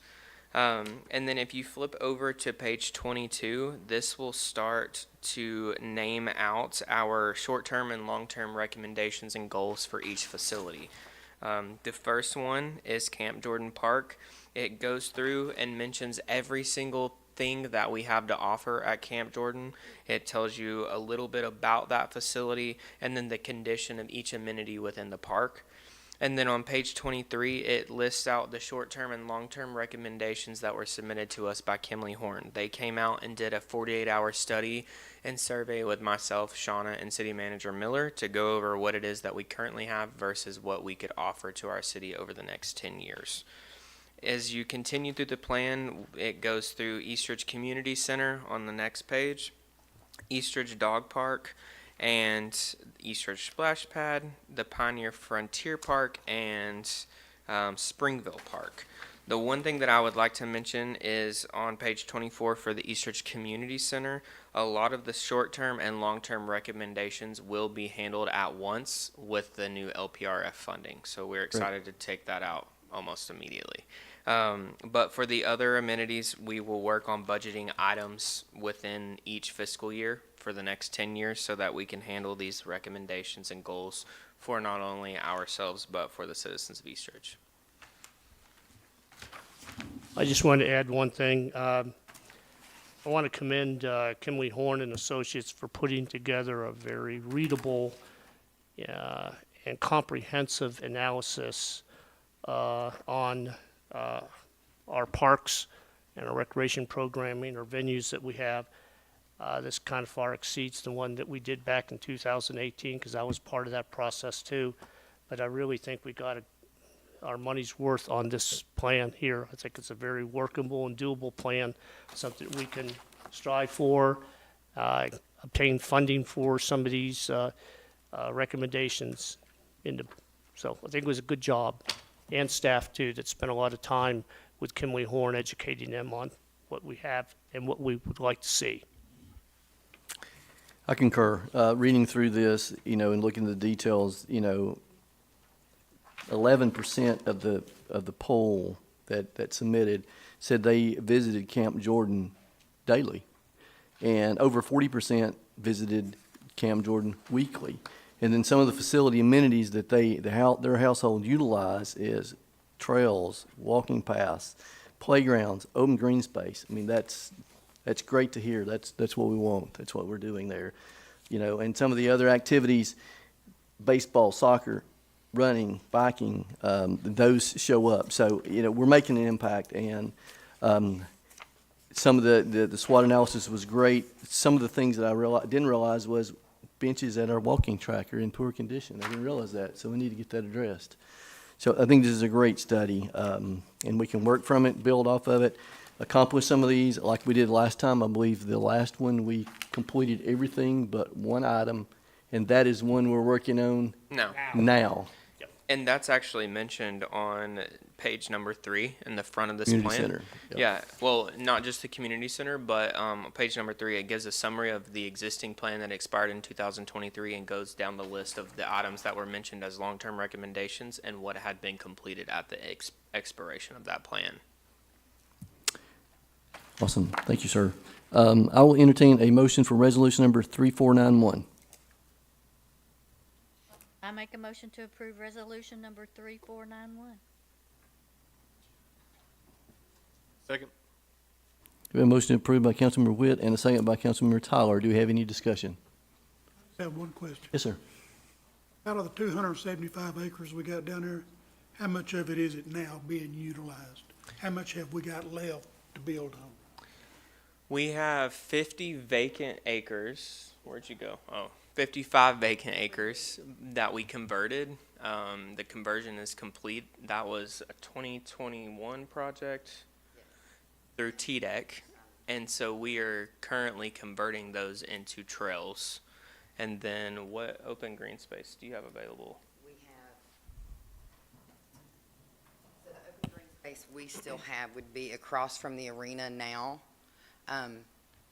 And then if you flip over to page 22, this will start to name out our short-term and long-term recommendations and goals for each facility. The first one is Camp Jordan Park. It goes through and mentions every single thing that we have to offer at Camp Jordan. It tells you a little bit about that facility and then the condition of each amenity within the park. And then on page 23, it lists out the short-term and long-term recommendations that were submitted to us by Kimley Horn. They came out and did a 48-hour study and survey with myself, Shauna, and City Manager Miller to go over what it is that we currently have versus what we could offer to our city over the next 10 years. As you continue through the plan, it goes through Eastridge Community Center on the next page, Eastridge Dog Park, and Eastridge Splash Pad, the Pioneer Frontier Park, and Springville Park. The one thing that I would like to mention is on page 24 for the Eastridge Community Center, a lot of the short-term and long-term recommendations will be handled at once with the new LPRF funding. So we're excited to take that out almost immediately. But for the other amenities, we will work on budgeting items within each fiscal year for the next 10 years so that we can handle these recommendations and goals for not only ourselves but for the citizens of Eastridge. I just wanted to add one thing. I want to commend Kimley Horn and Associates for putting together a very readable and comprehensive analysis on our parks and our recreation programming, our venues that we have. This kind of far exceeds the one that we did back in 2018 because I was part of that process too. But I really think we got our money's worth on this plan here. I think it's a very workable and doable plan, something we can strive for, obtain funding for some of these recommendations. So I think it was a good job, and staff too, that spent a lot of time with Kimley Horn educating them on what we have and what we would like to see. I concur. Reading through this, and looking at the details, 11% of the poll that submitted said they visited Camp Jordan daily, and over 40% visited Camp Jordan weekly. And then some of the facility amenities that their household utilize is trails, walking paths, playgrounds, open green space. I mean, that's That's great to hear. That's what we want. That's what we're doing there. You know, and some of the other activities, baseball, soccer, running, biking, those show up. So, you know, we're making an impact, and some of the SWOT analysis was great. Some of the things that I didn't realize was benches at our walking track are in poor condition. I didn't realize that, so we need to get that addressed. So I think this is a great study, and we can work from it, build off of it, accomplish some of these like we did last time. I believe the last one, we completed everything but one item, and that is one we're working on now. And that's actually mentioned on page number 3 in the front of this Community plan. center, yep. Yeah, well, not just the community center, but page number 3, it gives a summary of the existing plan that expired in 2023 and goes down the list of the items that were mentioned as long-term recommendations and what had been completed at the expiration of that plan. Awesome. Thank you, sir. I will entertain a motion for resolution number 3491. I make a motion to approve resolution number 3491. Second. We have a motion approved by Councilmember Witt and a second by Councilmember Tyler. Do we have any discussion? I have one question. Yes, sir. Out of the 275 acres we got down there, how much of it is it now being utilized? How much have we got left to build on? We have 50 vacant acres. Where'd you go? Oh, 55 vacant acres that we converted. The conversion is complete. That was a 2021 project through TDEC. And so we are currently converting those into trails. And then what open green space do you have available? We have, so the open green space we still have would be across from the arena now.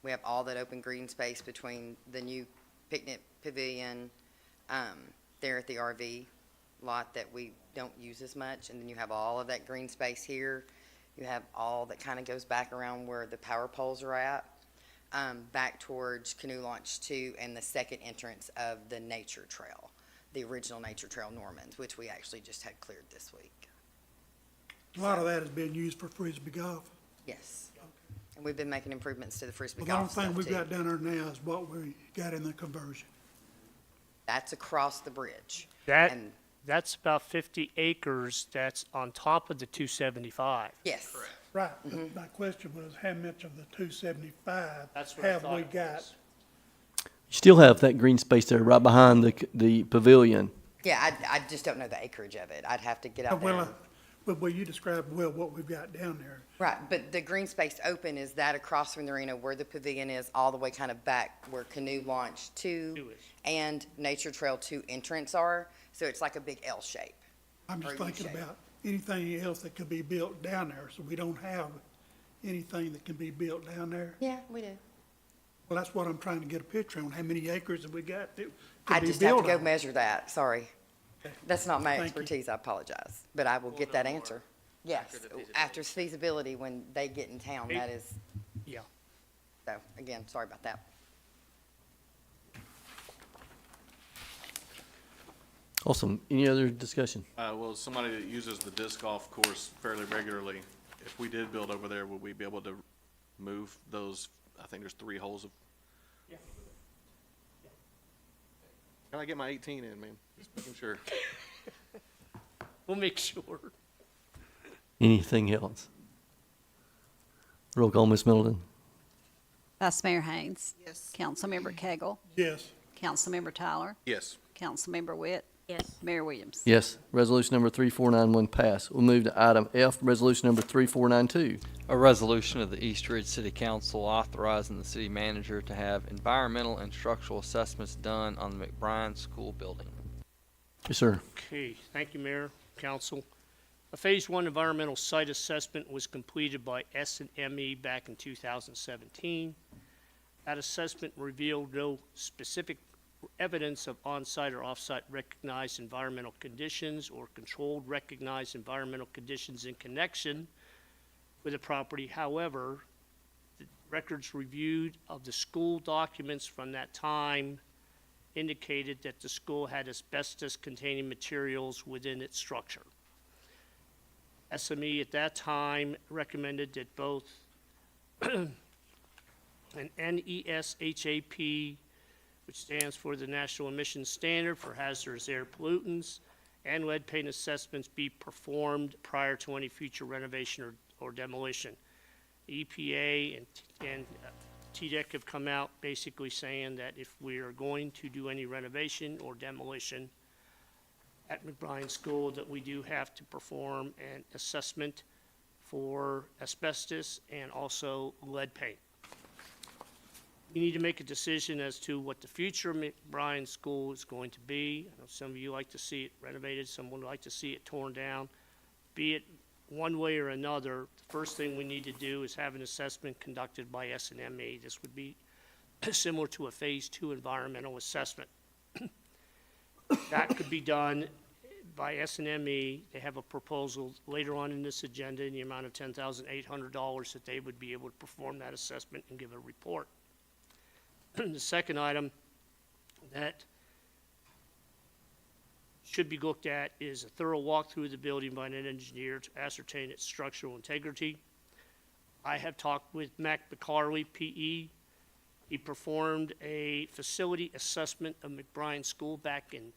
We have all that open green space between the new picnic pavilion, there at the RV lot that we don't use as much, and then you have all of that green space here. You have all that kind of goes back around where the power poles are at, back towards Canoe Launch 2 and the second entrance of the nature trail, the original nature trail Normans, which we actually just had cleared this week. A lot of that has been used for Frisbee golf. Yes. And we've been making improvements to the Frisbee Well, the only golf stuff thing we've too. got down there now is what we got in the conversion. That's across the bridge. That, And that's about 50 acres that's on top of the 275. yes. Right, but my question was, how much of the 275 That's what I have thought we it got? was. You still have that green space there right behind the pavilion. Yeah, I just don't know the acreage of it. I'd have to get out there. Well, and- but you described well what we've got down there. Right, but the green space open is that across from the arena where the pavilion is, all the way kind of back where Canoe Launch 2 Two is. and Nature Trail 2 entrance are. So it's like a big L shape. I'm just Or thinking U-shape. about anything else that could be built down there, so we don't have anything that can be built down there. Yeah, we do. Well, that's what I'm trying to get a picture on, how many acres have we got that I could be just have to built go on? measure that, sorry. Okay. That's not my Thank you. expertise, I apologize, but I will get that answer. Yes, after feasibility, when they get in town, that is, Yeah. so, again, sorry about that. Awesome. Any other discussion? Well, somebody that uses the disc golf course fairly regularly, if we did build over there, would we be able to move those, I think there's 3 holes of? Yeah. Can I get my 18 in, man? Just making sure. We'll make sure. Anything else? Roll call, Ms. Middleton. Vice Mayor Haynes. Yes. Councilmember Cagle. Yes, Councilmember Tyler. Yes. Councilmember Witt. Yes. Mayor Williams. Yes. Resolution number 3491 passed. We'll move to item F, resolution number 3492. A resolution of the East Ridge City Council authorizing the city manager to have environmental and structural assessments done on the McBride School building. Yes, sir. Okay, thank you, Mayor, Council. A Phase 1 environmental site assessment was completed by S&ME back in 2017. That assessment revealed no specific evidence of on-site or off-site recognized environmental conditions or controlled recognized environmental conditions in connection with the property. However, the records reviewed of the school documents from that time indicated that the school had asbestos-containing materials within its structure. SME at that time recommended that both an NESHAP, which stands for the National Emission Standard for Hazardous Air Pollutants, and lead paint assessments be performed prior to any future renovation or demolition. EPA and TDEC have come out basically saying that if we are going to do any renovation or demolition at McBrien School, that we do have to perform an assessment for asbestos and also lead paint. We need to make a decision as to what the future of McBrien School is going to be. I know some of you like to see it renovated, some would like to see it torn down. Be it one way or another, the first thing we need to do is have an assessment conducted by SNME. This would be similar to a Phase 2 environmental assessment. That could be done by SNME. They have a proposal later on in this agenda in the amount of $10,800 that they would be able to perform that assessment and give a report. The second item that should be looked at is a thorough walkthrough of the building by an engineer to ascertain its structural integrity. I have talked with Mac McCarley, PE. He performed a facility assessment of McBrien School back in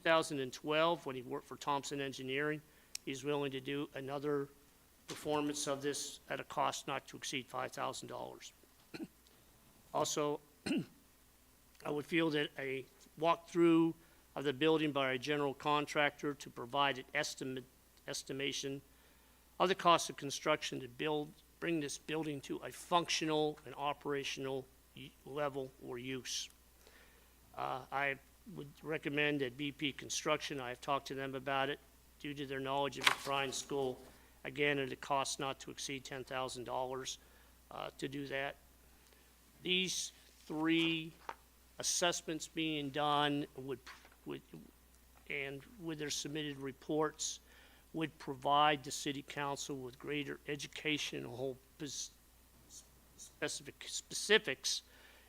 2012 when he worked for Thompson Engineering. He's willing to do another performance of this at a cost not to exceed $5,000. Also, I would feel that a walkthrough of the building by a general contractor to provide an estimation of the cost of construction to bring this building to a functional and operational level or use. I would recommend that BP Construction, I have talked to them about it, due to their knowledge of McBrien School, again, at a cost not to exceed $10,000 to do that. These three assessments being done and with their submitted reports would provide the city council with greater educational specifics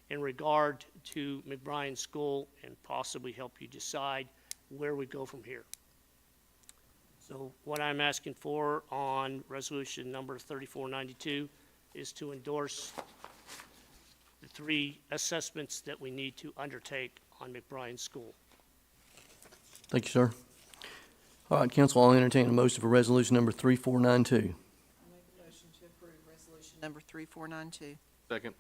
in regard to McBrien School and possibly help you decide where we go from here. So what I'm asking for on resolution number 3492 is to endorse the three assessments that we need to undertake on McBrien School. Thank you, sir. All right, council, I'll entertain a motion for resolution number 3492. I make a motion to approve resolution number 3492. Second.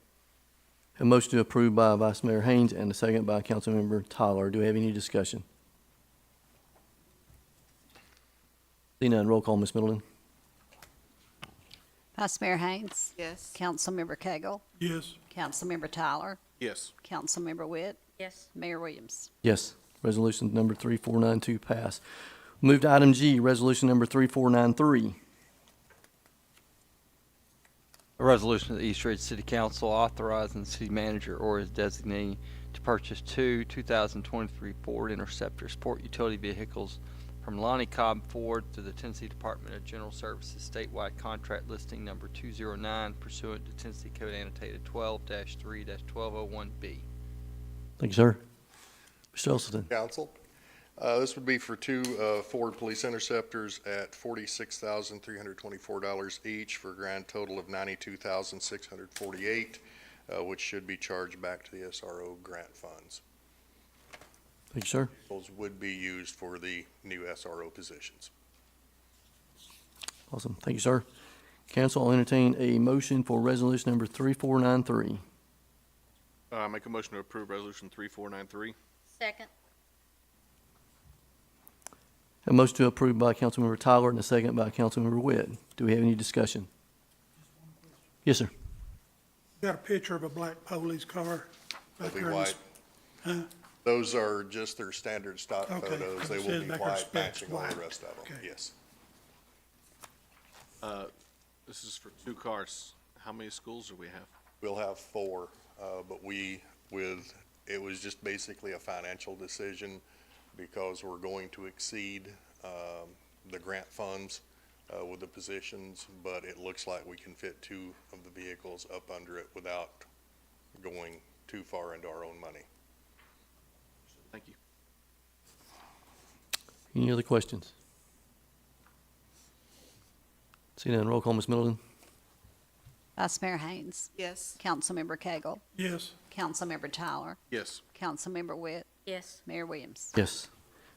A motion to approve by Vice Mayor Haynes and a second by Councilmember Tyler. Do we have any discussion? Seeing none, roll call, Ms. Middleton. Vice Mayor Haynes. Yes. Councilmember Cagle. Yes. Councilmember Tyler. Yes. Councilmember Witt. Yes. Mayor Williams. Yes, resolution number 3492 pass. Move to item G, resolution number 3493. A resolution of the East Ridge City Council authorizing the city manager or his designee to purchase two 2023 Ford Interceptor sport utility vehicles from Lonnie Cobb Ford through the Tennessee Department of General Services statewide contract listing number 209 pursuant to Tennessee Code Annotated 12-3-1201B. Thank you, sir. Mr. Elston. Council. This would be for two Ford Police Interceptors at $46,324 each for a grand total of $92,648, which should be charged back to the SRO grant funds. Thank you, sir. Those would be used for the new SRO positions. Awesome. Thank you, sir. Council, I'll entertain a motion for resolution number 3493. Make a motion to approve resolution 3493. Second. A motion to approve by Councilmember Tyler and a second by Councilmember Witt. Do we have any discussion? Yes, sir. Got a picture of a black police car back They'll be there. in white. Huh? Those are just their standard stock Okay. photos. They It will says be back there white, specs matching all the white. rest of them. Okay. Yes. This is for two cars. How many schools do we have? We'll have four, but it was just basically a financial decision because we're going to exceed the grant funds with the positions, but it looks like we can fit two of the vehicles up under it without going too far into our own money. Thank you. Any other questions? Seeing none, roll call, Ms. Middleton. Vice Mayor Haynes. Yes. Councilmember Cagle. Yes. Councilmember Tyler. Yes. Councilmember Witt. Yes. Mayor Williams. Yes.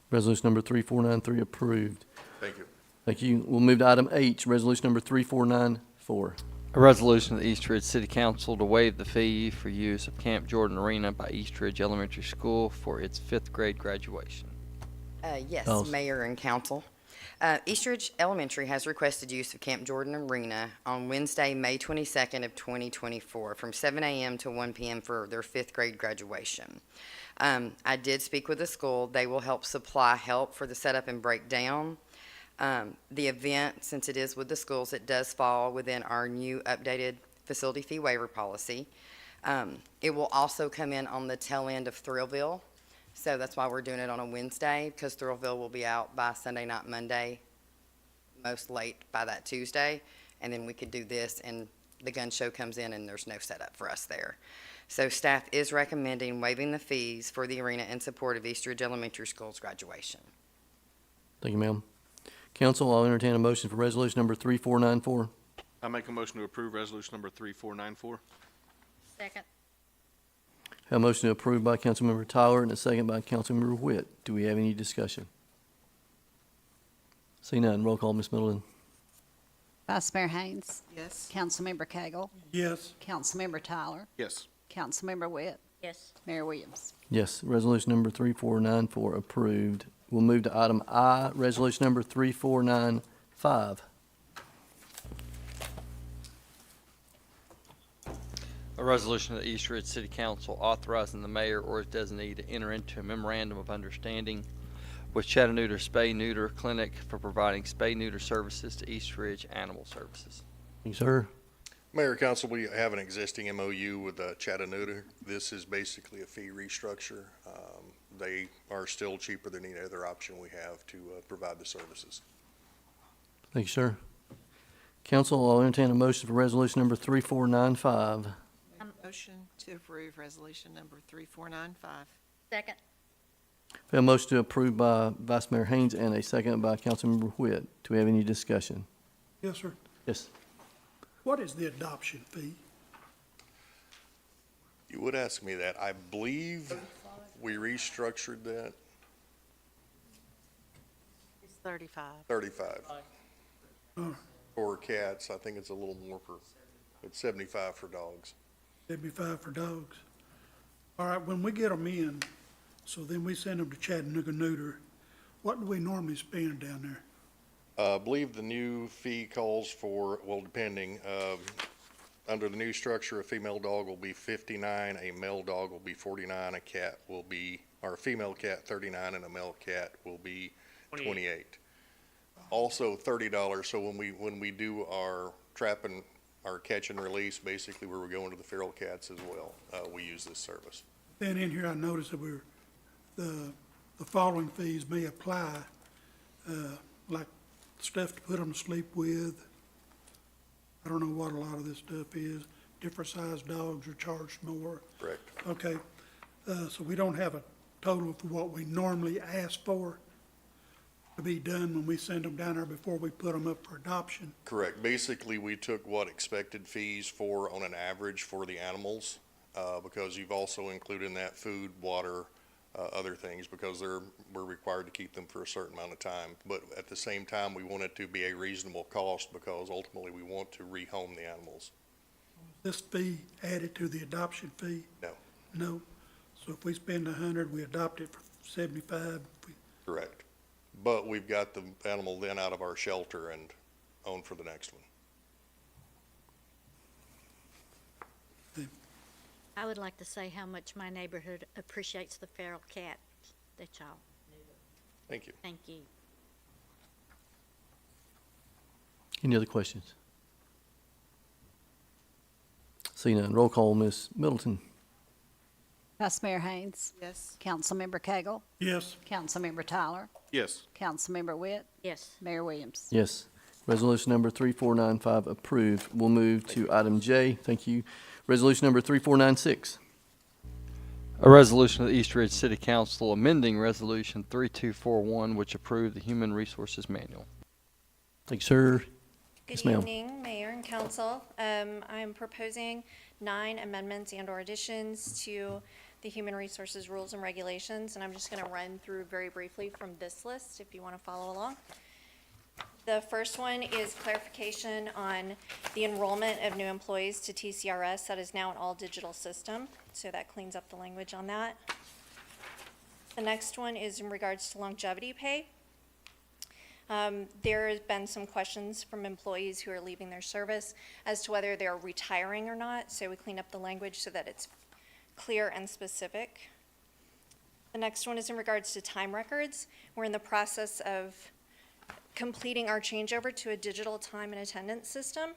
Resolution number 3493 approved. Thank you. Thank you. We'll move to item H, resolution number 3494. A resolution of the East Ridge City Council to waive the fee for use of Camp Jordan Arena by East Ridge Elementary School for its 5th grade graduation. Yes, Alice. Mayor and Council. Eastridge Elementary has requested use of Camp Jordan Arena on Wednesday, May 22nd of 2024, from 7 a.m. to 1 p.m. for their 5th grade graduation. I did speak with the school. They will help supply help for the setup and breakdown. The event, since it is with the schools, it does fall within our new updated facility fee waiver policy. It will also come in on the tail end of Thrillville. So that's why we're doing it on a Wednesday, because Thrillville will be out by Sunday night, Monday, most late by that Tuesday. And then we could do this, and the gun show comes in, and there's no setup for us there. So staff is recommending waiving the fees for the arena in support of Eastridge Elementary School's graduation. Thank you, ma'am. Council, I'll entertain a motion for resolution number 3494. I make a motion to approve resolution number 3494. Second. Have a motion to approve by Councilmember Tyler and a second by Councilmember Witt. Do we have any discussion? See none. Roll call, Ms. Middleton. Vice Mayor Haynes. Yes. Councilmember Cagle. Yes. Councilmember Tyler. Yes. Councilmember Witt. Yes. Mayor Williams. Yes, resolution number 3494 approved. We'll move to item I, resolution number 3495. A resolution of the East Ridge City Council authorizing the mayor or his designee to enter into a memorandum of understanding with Chattanooga Spay Neuter Clinic for providing spay neuter services to East Ridge Animal Services. Thank you, sir. Mayor, Council, we have an existing MOU with Chattanooga. This is basically a fee restructure. They are still cheaper than any other option we have to provide the services. Thank you, sir. Council, I'll entertain a motion for resolution number 3495. Motion to approve resolution number 3495. Second. We have a motion to approve by Vice Mayor Haynes and a second by Councilmember Witt. Do we have any discussion? Yes, sir. Yes. What is the adoption fee? You would ask me that. I believe we restructured that, It's 35. 35. Oh, For cats, I think it's a little more it's 75 for dogs. 75 for dogs. All right, when we get them in, so then we send them to Chattanooga Neuter, what do we normally spend down there? I believe the new fee calls for, well, depending, under the new structure, a female dog will be 59, a male dog will be 49, a cat will be, or a female cat 39, and a male cat will be 28. Also $30, so when we do our trap and our catch and release, basically where we're going to the feral cats as well, we use this service. Then in here, I noticed that the following fees may apply, like stuff to put them to sleep with. I don't know what a lot of this stuff is. Different sized dogs are charged more. Correct. Okay, so we don't have a total for what we normally ask for to be done when we send them down there before we put them up for adoption. Correct. Basically, we took what expected fees for on an average for the animals, because you've also included in that food, water, other things, because we're required to keep them for a certain amount of time. But at the same time, we want it to be a reasonable cost, because ultimately we want to rehome the animals. This fee added to the adoption fee? No. No. So if we spend 100, we adopt it for 75? Correct. But we've got the animal then out of our shelter and owned for the next one. I would like to say how much my neighborhood appreciates the feral cat that y'all. Thank you. Thank you. Any other questions? See none. Roll call, Ms. Middleton. Vice Mayor Haynes. Yes. Councilmember Cagle. Yes. Councilmember Tyler. Yes. Councilmember Witt. Yes. Mayor Williams. Yes. Resolution number 3495 approved. We'll move to item J. Thank you. Resolution number 3496. A resolution of the East Ridge City Council amending Resolution 3241, which approved the Human Resources Manual. Thank you, sir. Good Yes, ma'am. evening, Mayor and Council. I am proposing 9 amendments and/or additions to the Human Resources Rules and Regulations, and I'm just going to run through very briefly from this list if you want to follow along. The first one is clarification on the enrollment of new employees to TCRS. That is now an all-digital system, so that cleans up the language on that. The next one is in regards to longevity pay. There has been some questions from employees who are leaving their service as to whether they're retiring or not, so we cleaned up the language so that it's clear and specific. The next one is in regards to time records. We're in the process of completing our changeover to a digital time and attendance system,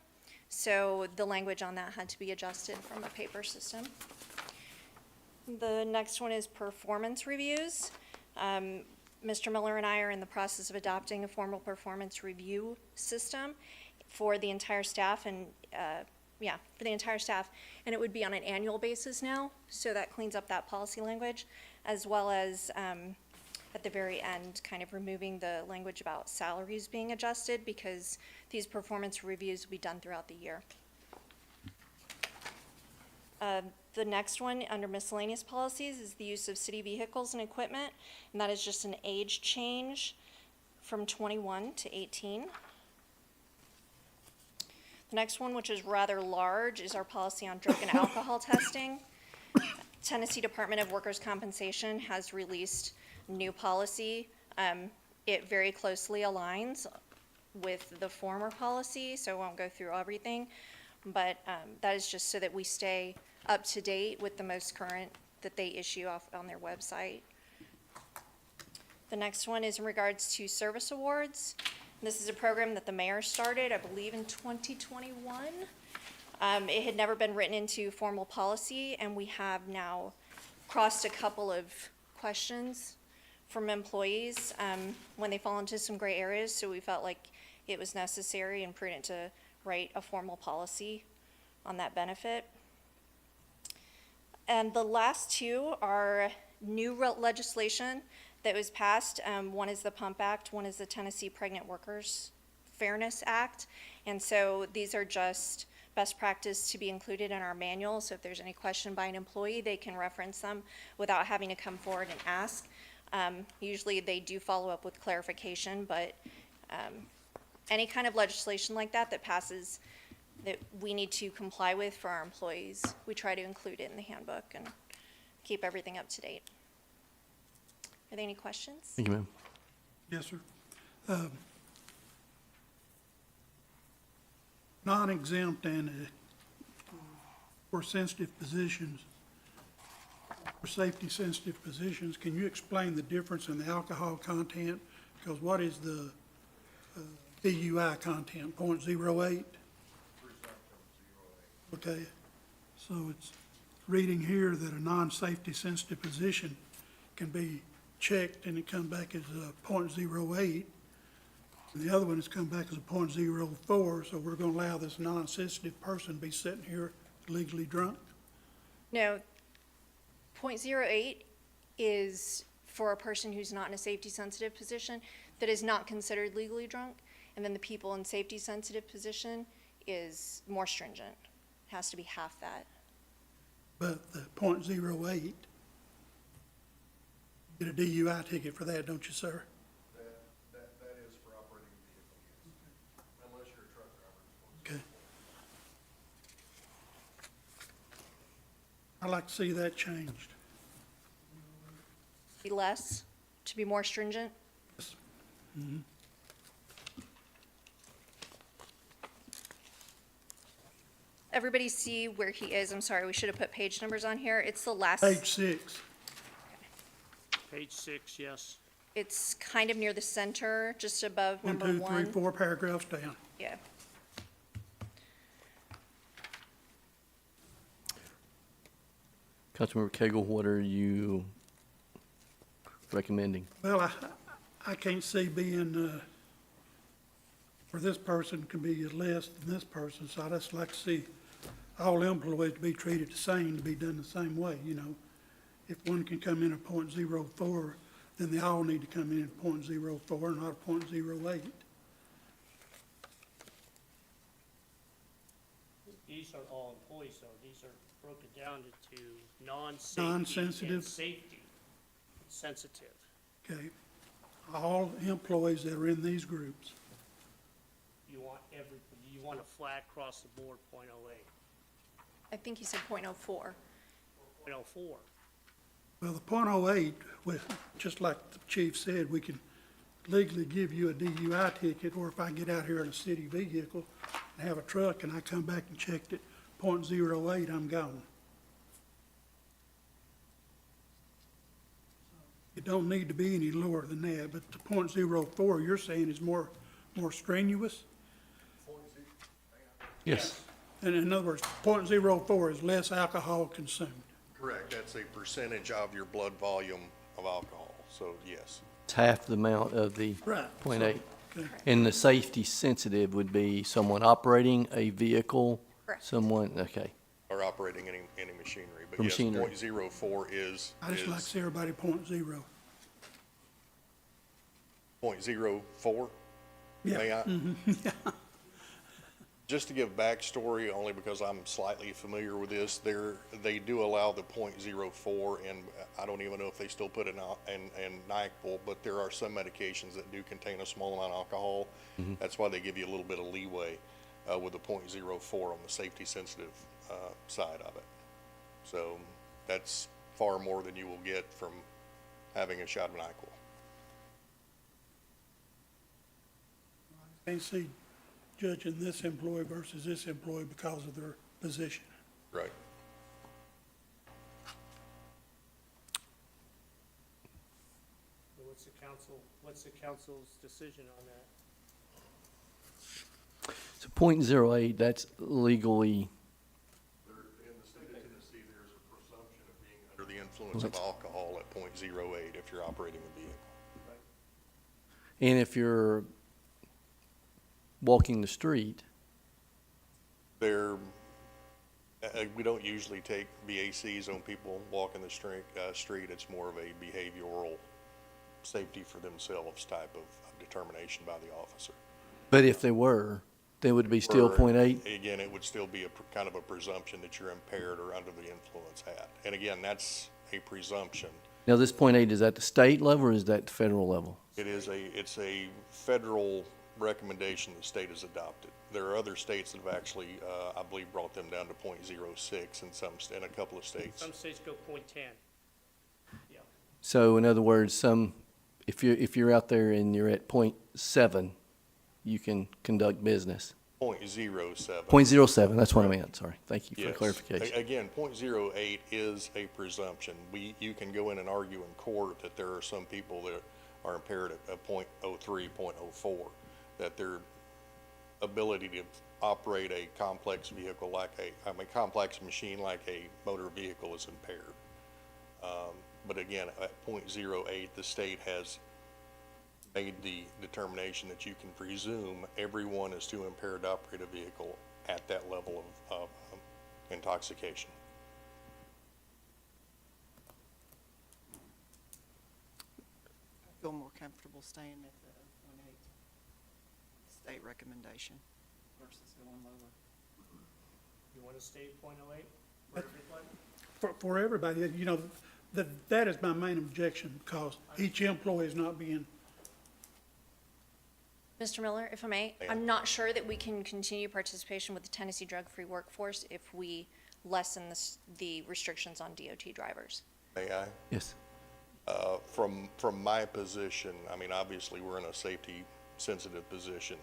so the language on that had to be adjusted from a paper system. The next one is performance reviews. Mr. Miller and I are in the process of adopting a formal performance review system for the entire staff, and for the entire staff, and it would be on an annual basis now, so that cleans up that policy language, as well as at the very end, kind of removing the language about salaries being adjusted, because these performance reviews will be done throughout the year. The next one, under miscellaneous policies, is the use of city vehicles and equipment, and that is just an age change from 21 to 18. The next one, which is rather large, is our policy on drug and alcohol testing. Tennessee Department of Workers' Compensation has released new policy. It very closely aligns with the former policy, so I won't go through everything, but that is just so that we stay up to date with the most current that they issue off on their website. The next one is in regards to service awards. This is a program that the mayor started, I believe, in 2021. It had never been written into formal policy, and we have now crossed a couple of questions from employees when they fall into some gray areas, so we felt like it was necessary and prudent to write a formal policy on that benefit. And the last two are new legislation that was passed. One is the Pump Act, one is the Tennessee Pregnant Workers Fairness Act. And so these are just best practice to be included in our manual. So if there's any question by an employee, they can reference them without having to come forward and ask. Usually they do follow up with clarification, but any kind of legislation like that that passes that we need to comply with for our employees, we try to include it in the handbook and keep everything up to date. Are there any questions? Thank you, ma'am. Yes, sir. Non-exempt and for sensitive positions, for safety-sensitive positions, can you explain the difference in the alcohol content? Because what is the DUI content, 0.08? Okay, so it's reading here that a non-safety sensitive position can be checked and it comes back as a 0.08. And the other one has come back as a 0.04, so we're gonna allow this non-sensitive person to be sitting here legally drunk? No, 0.08 is for a person who's not in a safety-sensitive position that is not considered legally drunk, and then the people in safety-sensitive position is more stringent. It has to be half that. But the 0.08, get a DUI ticket for that, don't you, sir? That is for operating a vehicle, unless you're a truck driver. Okay. I'd like to see that changed. Be less, to be more stringent. Mhm. Everybody see where he is? I'm sorry, we should have put page numbers on here. It's the last. Page 6. Page 6, yes. It's kind of near the center, just above 1, number 2, 3, 1. 4 paragraphs down. Yeah. Councilmember Cagle, what are you recommending? Well, I can't see being, where this person can be less than this person, so I'd just like to see all employees to be treated the same, to be done the same way, you know. If one can come in at 0.04, then they all need to come in at 0.04, not 0.08. these are all employees, though. These are broken down into non-safety and Non-sensitive. safety sensitive. Okay, all employees that are in these groups. You want a flat across the board, .08, I think you said .04. .04. Well, the .08, with, just like the chief said, we can legally give you a DUI ticket, or if I get out here in a city vehicle and have a truck and I come back and checked it, .08, I'm gone. It don't need to be any lower than that, but the .04 you're saying is more strenuous? Yes. And in other words, .04 is less alcohol consumed. Correct. That's a percentage of your blood volume of alcohol, so yes. It's half the amount of the Right. .8. Okay. And the safety sensitive would be someone operating a vehicle, Correct. someone, okay. Or operating any machinery. But For yes, machinery. .04 is, I just like to see everybody .0. .04? Yeah. May I? Mhm. Just to give backstory, only because I'm slightly familiar with this, they do allow the .04, and I don't even know if they still put it in NyQuil, but there are some medications that do contain a small amount of alcohol. That's why they give you a little bit of leeway with the .04 on the safety sensitive side of it. So that's far more than you will get from having a shot of NyQuil. Can't see judging this employee versus this employee because of their position. Right. So what's the council's decision on that? So .08, that's legally, In the state of Tennessee, there's a presumption of being under the influence of alcohol at .08 if you're operating a vehicle. and if you're walking the street, We don't usually take VACs on people walking the street. It's more of a behavioral safety for themselves type of determination by the officer. but if they were, they would be still Or, .8? Again, it would still be kind of a presumption that you're impaired or under the influence at. And again, that's a presumption. Now, this .8, is that the state level or is that the federal level? It's a federal recommendation the state has adopted. There are other states that have actually, I believe, brought them down to .06 in a couple of states. Some states go .10. Yeah. So in other words, if you're out there and you're at .7, you can conduct business. .07. .07, that's what I meant, sorry. Thank you for Yes. clarification. Again, .08 is a presumption. You can go in and argue in court that there are some people that are impaired at .03, .04, that their ability to operate a complex vehicle complex machine like a motor vehicle is impaired. But again, at .08, the state has made the determination that you can presume everyone is too impaired to operate a vehicle at that level of intoxication. I feel more comfortable staying at the 0.8 state recommendation versus going lower. You want to stay at .08 for everybody? For everybody, you know, that is my main objection, because each employee is not being, Mr. Miller, if I may, I'm not sure that we can continue participation with the Tennessee Drug-Free Workforce if we lessen the restrictions on DOT drivers. May I? Yes. From my position, I mean, obviously, we're in a safety-sensitive position.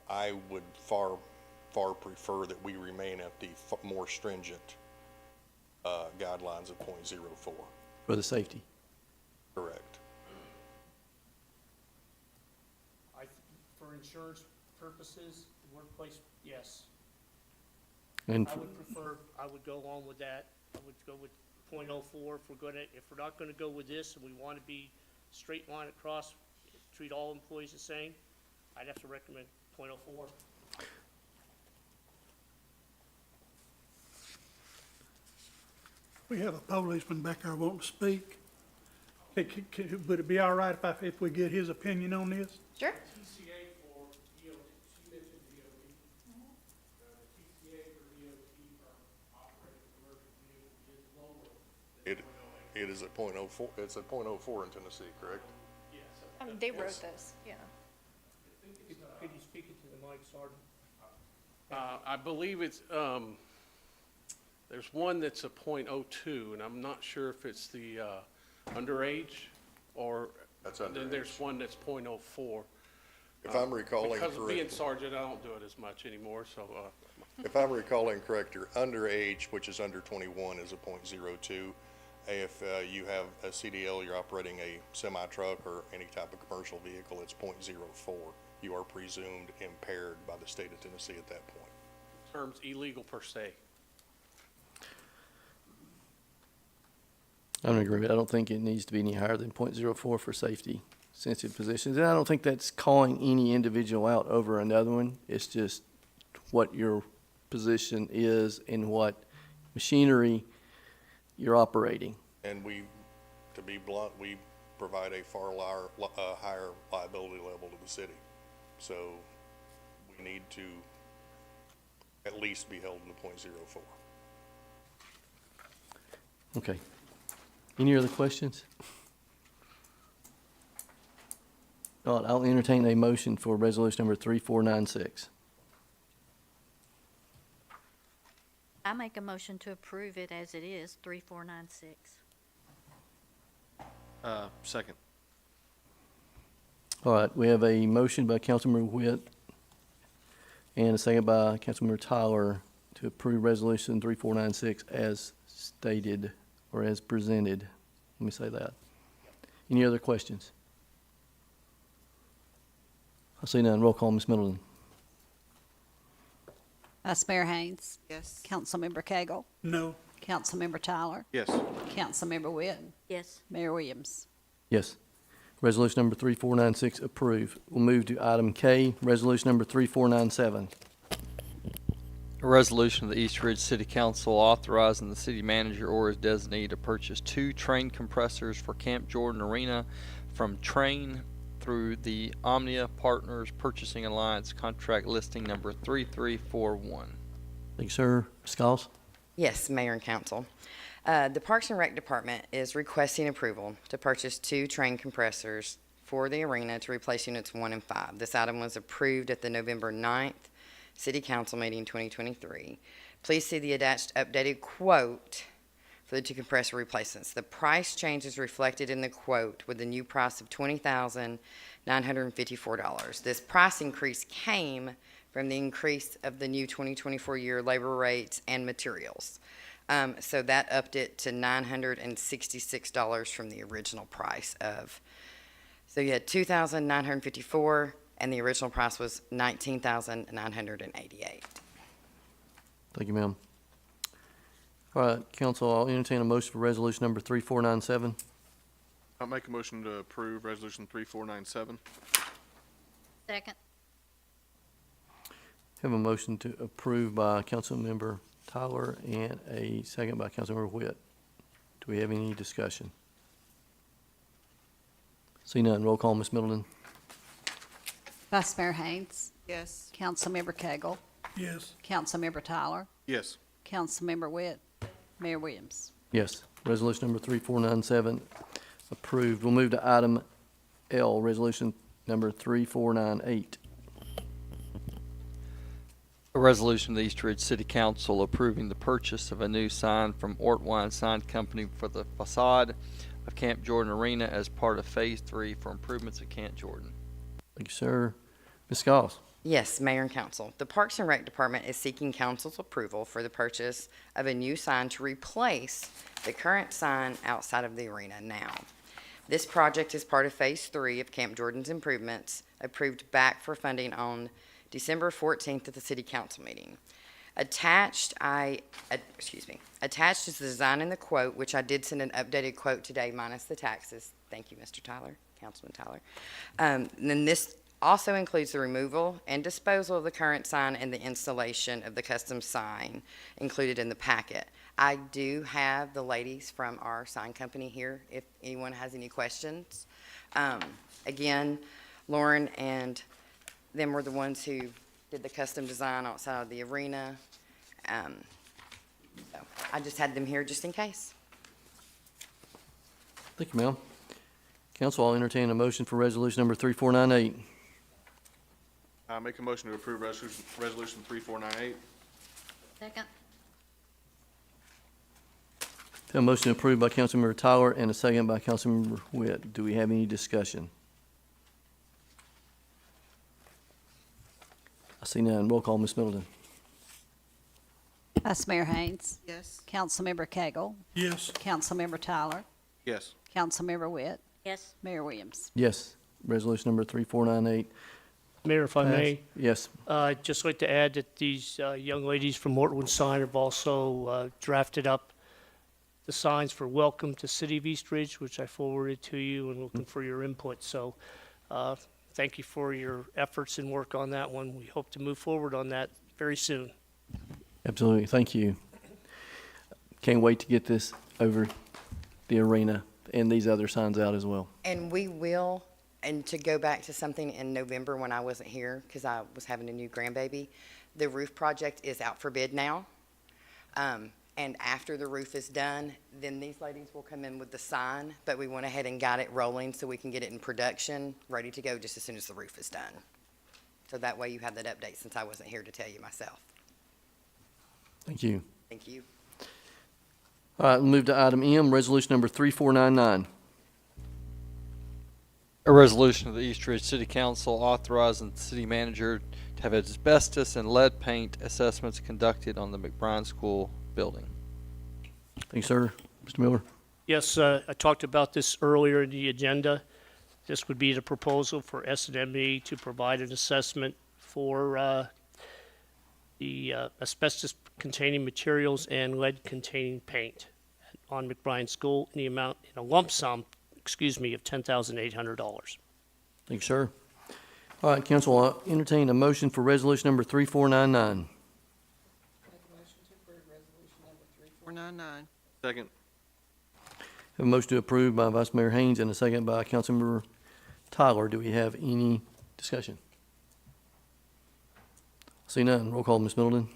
I would far prefer that we remain at the more stringent guidelines of .04. For the safety. Correct. For insurance purposes, workplace, yes. And I would go along with that. I would go with .04 if we're not gonna go with this and we want to be straight line across, treat all employees the same, I'd have to recommend .04. we have a policeman back there wanting to speak. Would it be all right if we get his opinion on this? Sure. TCA for DOT, she mentioned DOT. It is at .04, it's at .04 in Tennessee, correct? They wrote this, yeah. Could you speak into the mic, Sergeant? I believe it's, there's one that's a .02, and I'm not sure if it's the underage or. That's Then underage. there's one that's .04. If I'm recalling Because of being correctly. sergeant, I don't do it as much anymore, so, If I'm recalling correct, your underage, which is under 21, is a .02. If you have a CDL, you're operating a semi-truck or any type of commercial vehicle, it's .04. You are presumed impaired by the state of Tennessee at that point. terms illegal per se. I don't agree with it. I don't think it needs to be any higher than .04 for safety sensitive positions. And I don't think that's calling any individual out over another one. It's just what your position is and what machinery you're operating. And we, to be blunt, we provide a far higher liability level to the city. So we need to at least be held in the .04. Okay. Any other questions? All right, I'll entertain a motion for resolution number 3496. I make a motion to approve it as it is, 3496. Second. All right, we have a motion by Councilmember Witt and a second by Councilmember Tyler to approve resolution 3496 as stated or as presented. Let me say that. Any other questions? I see none. Roll call, Ms. Middleton. Vice Mayor Haynes. Yes. Councilmember Cagle. No. Councilmember Tyler. Yes. Councilmember Witt. Yes. Mayor Williams. Yes. Resolution number 3496 approved. We'll move to item K, resolution number 3497. A resolution of the East Ridge City Council authorizing the city manager or his designee to purchase 2 train compressors for Camp Jordan Arena from Train through the Omnia Partners Purchasing Alliance contract listing number 3341. Thank you, sir. Ms. Goss? Yes, Mayor and Council. The Parks and Rec Department is requesting approval to purchase 2 train compressors for the arena to replace units 1 and 5. This item was approved at the November 9th City Council meeting 2023. Please see the attached updated quote for the 2 compressor replacements. The price change is reflected in the quote with a new price of $20,954. This price increase came from the increase of the new 2024 year labor rates and materials. So that upped it to $966 from the original price of, so you had $2,954 and the original price was $19,988. Thank you, ma'am. All right, council, I'll entertain a motion for resolution number 3497. I'll make a motion to approve resolution 3497. Second. Have a motion to approve by Councilmember Tyler and a second by Councilmember Witt. Do we have any discussion? See none. Roll call, Ms. Middleton. Vice Mayor Haynes. Yes. Councilmember Cagle. Yes. Councilmember Tyler. Yes. Councilmember Witt. Mayor Williams. Yes. Resolution number 3497 approved. We'll move to item L, resolution number 3498. A resolution of the East Ridge City Council approving the purchase of a new sign from Ortwine Sign Company for the facade of Camp Jordan Arena as part of Phase 3 for improvements at Camp Jordan. Thank you, sir. Ms. Goss? Yes, Mayor and Council. The Parks and Rec Department is seeking council's approval for the purchase of a new sign to replace the current sign outside of the arena now. This project is part of Phase 3 of Camp Jordan's improvements, approved back for funding on December 14th at the City Council meeting. Attached is the design and the quote, which I did send an updated quote today minus the taxes. Thank you, Mr. Tyler, Councilman Tyler. And then this also includes the removal and disposal of the current sign and the installation of the custom sign included in the packet. I do have the ladies from our sign company here if anyone has any questions. Again, Lauren and them were the ones who did the custom design outside of the arena. So I just had them here just in case. Thank you, ma'am. Council, I'll entertain a motion for resolution number 3498. I make a motion to approve resolution 3498. Second. A motion approved by Councilmember Tyler and a second by Councilmember Witt. Do we have any discussion? I see none. Roll call, Ms. Middleton. Vice Mayor Haynes. Yes. Councilmember Cagle. Yes. Councilmember Tyler. Yes. Councilmember Witt. Yes. Mayor Williams. Yes. Resolution number 3498. Mayor, if I may, Yes. I'd just like to add that these young ladies from Mortwood Sign have also drafted up the signs for Welcome to City of East Ridge, which I forwarded to you and looking for your input. So thank you for your efforts and work on that one. We hope to move forward on that very soon. Absolutely. Thank you. Can't wait to get this over the arena and these other signs out as well. And we will, and to go back to something in November when I wasn't here, because I was having a new grandbaby, the roof project is out for bid now. And after the roof is done, then these ladies will come in with the sign, but we went ahead and got it rolling so we can get it in production, ready to go just as soon as the roof is done. So that way you have that update since I wasn't here to tell you myself. Thank you. Thank you. All right, we'll move to item M, resolution number 3499. A resolution of the East Ridge City Council authorizing the city manager to have asbestos and lead paint assessments conducted on the McBride School building. Thank you, sir. Mr. Miller? Yes, I talked about this earlier in the agenda. This would be the proposal for S&ME to provide an assessment for the asbestos-containing materials and lead-containing paint on McBride School in the amount, in a lump sum, of $10,800. Thank you, sir. All right, council, I'll entertain a motion for resolution number 3499. 499. Second. Have a motion to approve by Vice Mayor Haynes and a second by Councilmember Tyler. Do we have any discussion? See none. Roll call, Ms. Middleton.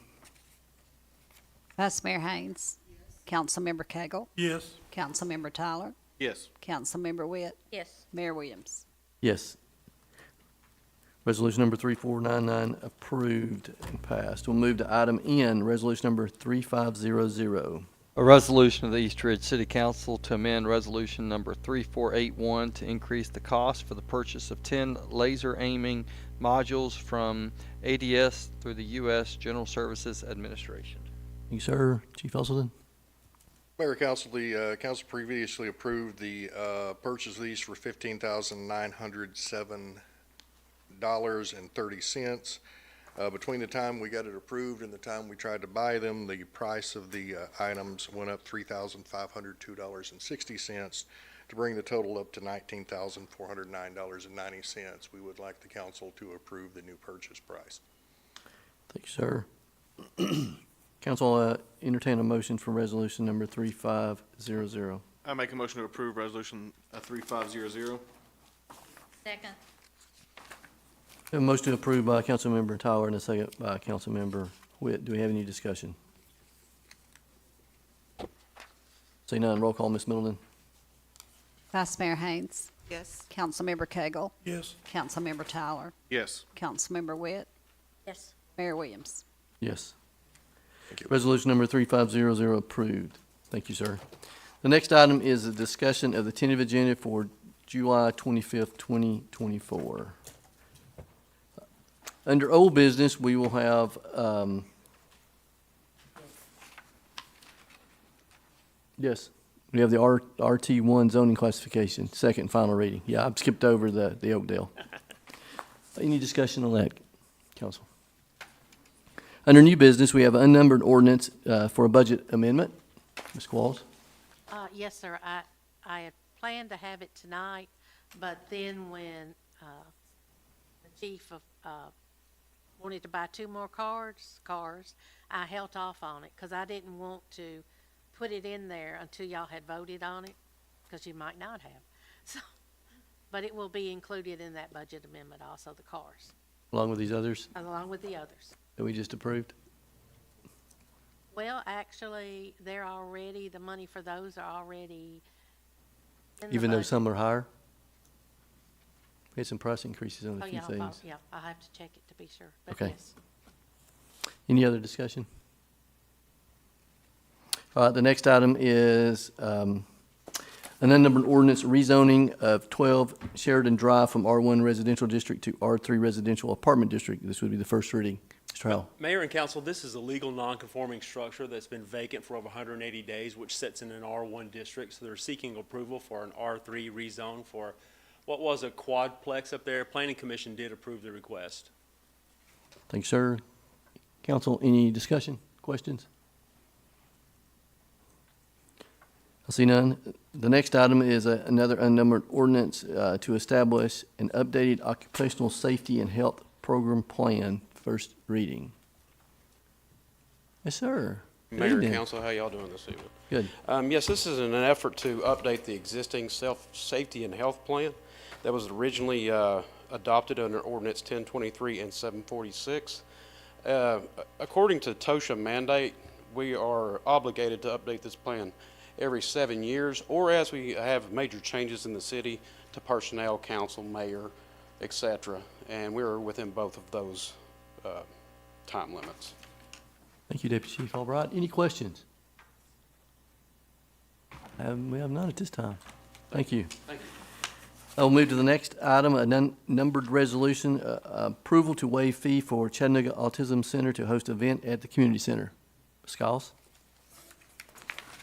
Vice Mayor Haynes. Councilmember Cagle. Yes. Councilmember Tyler. Yes. Councilmember Witt. Yes. Mayor Williams. Yes. Resolution number 3499 approved and passed. We'll move to item N, resolution number 3500. A resolution of the East Ridge City Council to amend resolution number 3481 to increase the cost for the purchase of 10 laser aiming modules from ADS through the U.S. General Services Administration. Thank you, sir. Chief Usleton? Mayor, Council, the council previously approved the purchase of these for $15,907.30. Between the time we got it approved and the time we tried to buy them, the price of the items went up $3,502.60 to bring the total up to $19,409.90. We would like the council to approve the new purchase price. Thank you, sir. Council, entertain a motion for resolution number 3500. I make a motion to approve resolution 3500. Second. Have a motion to approve by Councilmember Tyler and a second by Councilmember Witt. Do we have any discussion? See none. Roll call, Ms. Middleton. Vice Mayor Haynes. Yes. Councilmember Cagle. Yes. Councilmember Tyler. Yes. Councilmember Witt. Yes. Mayor Williams. Yes. Thank you. Resolution number 3500 approved. Thank you, sir. The next item is a discussion of the tentative agenda for July 25th, 2024. Under old business, we will have, yes, we have the RT1 zoning classification, second and final reading. Yeah, I've skipped over the Oakdale. Any discussion on that, council? Under new business, we have an unnumbered ordinance for a budget amendment. Ms. Qualls? Yes, sir. I had planned to have it tonight, but then when the chief of wanted to buy 2 more cars, I held off on it because I didn't want to put it in there until y'all had voted on it, because you might not have. So, but it will be included in that budget amendment also, the cars, Along with these others along with the others. that we just approved? Well, actually, they're already, the money for those are already In the Even though budget. some are higher? We had some price increases on Oh, a few yeah, things. yeah, I'll have to check it to be sure, but Okay. yes. Any other discussion? All right, the next item is an unnumbered ordinance rezoning of 12 Sheridan Drive from R1 Residential District to R3 Residential Apartment District. This would be the first reading. Mr. Howell. Mayor and council, this is a legal non-conforming structure that's been vacant for over 180 days, which sits in an R1 district. So they're seeking approval for an R3 rezone for what was a quadplex up there. Planning Commission did approve the request. Thank you, sir. Council, any discussion, questions? I see none. The next item is another unnumbered ordinance to establish an updated occupational safety and health program plan, first reading. Yes, sir. Good Mayor and evening. council, how y'all doing this evening? Good. Yes, this is in an effort to update the existing safety and health plan that was originally adopted under ordinance 1023 and 746. According to TOSHA mandate, we are obligated to update this plan every 7 years, or as we have major changes in the city to personnel, council, mayor, etc. And we're within both of those time limits. Thank you, Deputy Chief Albright. Any questions? We have none at this time. Thank you. Thank you. I'll move to the next item, a numbered resolution, approval to waive fee for Chattanooga Autism Center to host event at the community center. Ms. Skiles?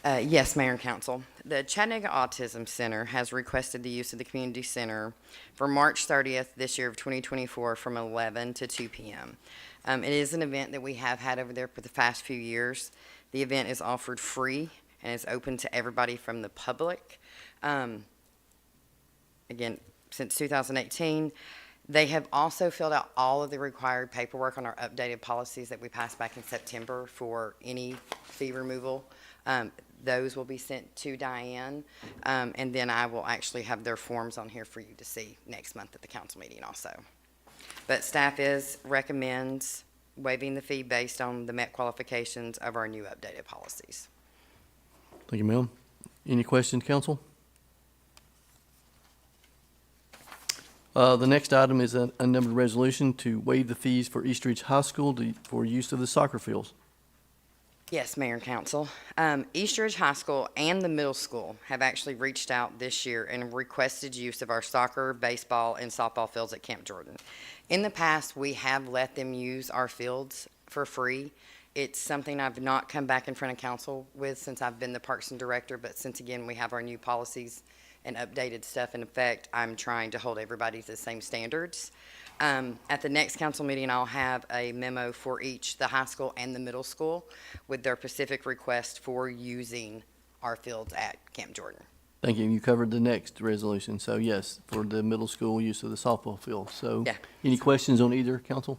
Yes, Mayor and Council. The Chattanooga Autism Center has requested the use of the community center for March 30th this year of 2024 from 11 to 2 p.m. It is an event that we have had over there for the past few years. The event is offered free and is open to everybody from the public. Again, since 2018, they have also filled out all of the required paperwork on our updated policies that we passed back in September for any fee removal. Those will be sent to Diane, and then I will actually have their forms on here for you to see next month at the council meeting also. But staff recommends waiving the fee based on the met qualifications of our new updated policies. Thank you, ma'am. Any questions, council? The next item is a unnumbered resolution to waive the fees for East Ridge High School for use of the soccer fields. Yes, Mayor and Council. East Ridge High School and the middle school have actually reached out this year and requested use of our soccer, baseball, and softball fields at Camp Jordan. In the past, we have let them use our fields for free. It's something I've not come back in front of council with since I've been the Parks and Director, but since, again, we have our new policies and updated stuff in effect, I'm trying to hold everybody to the same standards. At the next council meeting, I'll have a memo for each, the high school and the middle school, with their specific request for using our fields at Camp Jordan. Thank you. You covered the next resolution. So yes, for the middle school use of the softball field. So Yeah. any questions on either, council?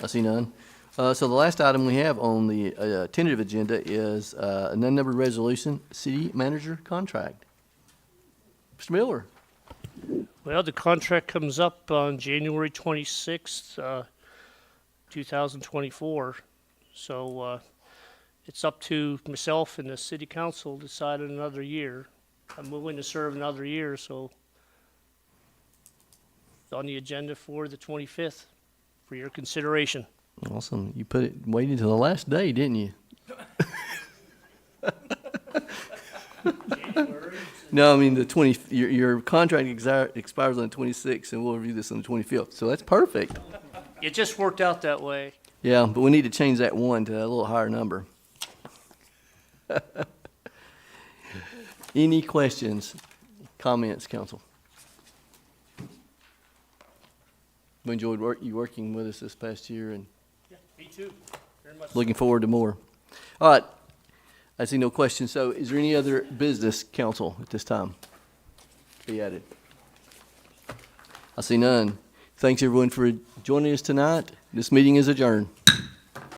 I see none. So the last item we have on the tentative agenda is an unnumbered resolution, city manager contract. Mr. Miller? Well, the contract comes up on January 26th, 2024. So it's up to myself and the city council to decide on another year. I'm willing to serve another year, so it's on the agenda for the 25th for your consideration. Awesome. You waited till the last day, didn't you? No, I mean, your contract expires on the 26th, and we'll review this on the 25th. So that's perfect. It just worked out that way. Yeah, but we need to change that one to a little higher number. Any questions, comments, council? We enjoyed you working with us this past year, and Me too. Very much. looking forward to more. All right, I see no questions. So is there any other business, council, at this time? Be added. I see none. Thanks, everyone, for joining us tonight. This meeting is adjourned.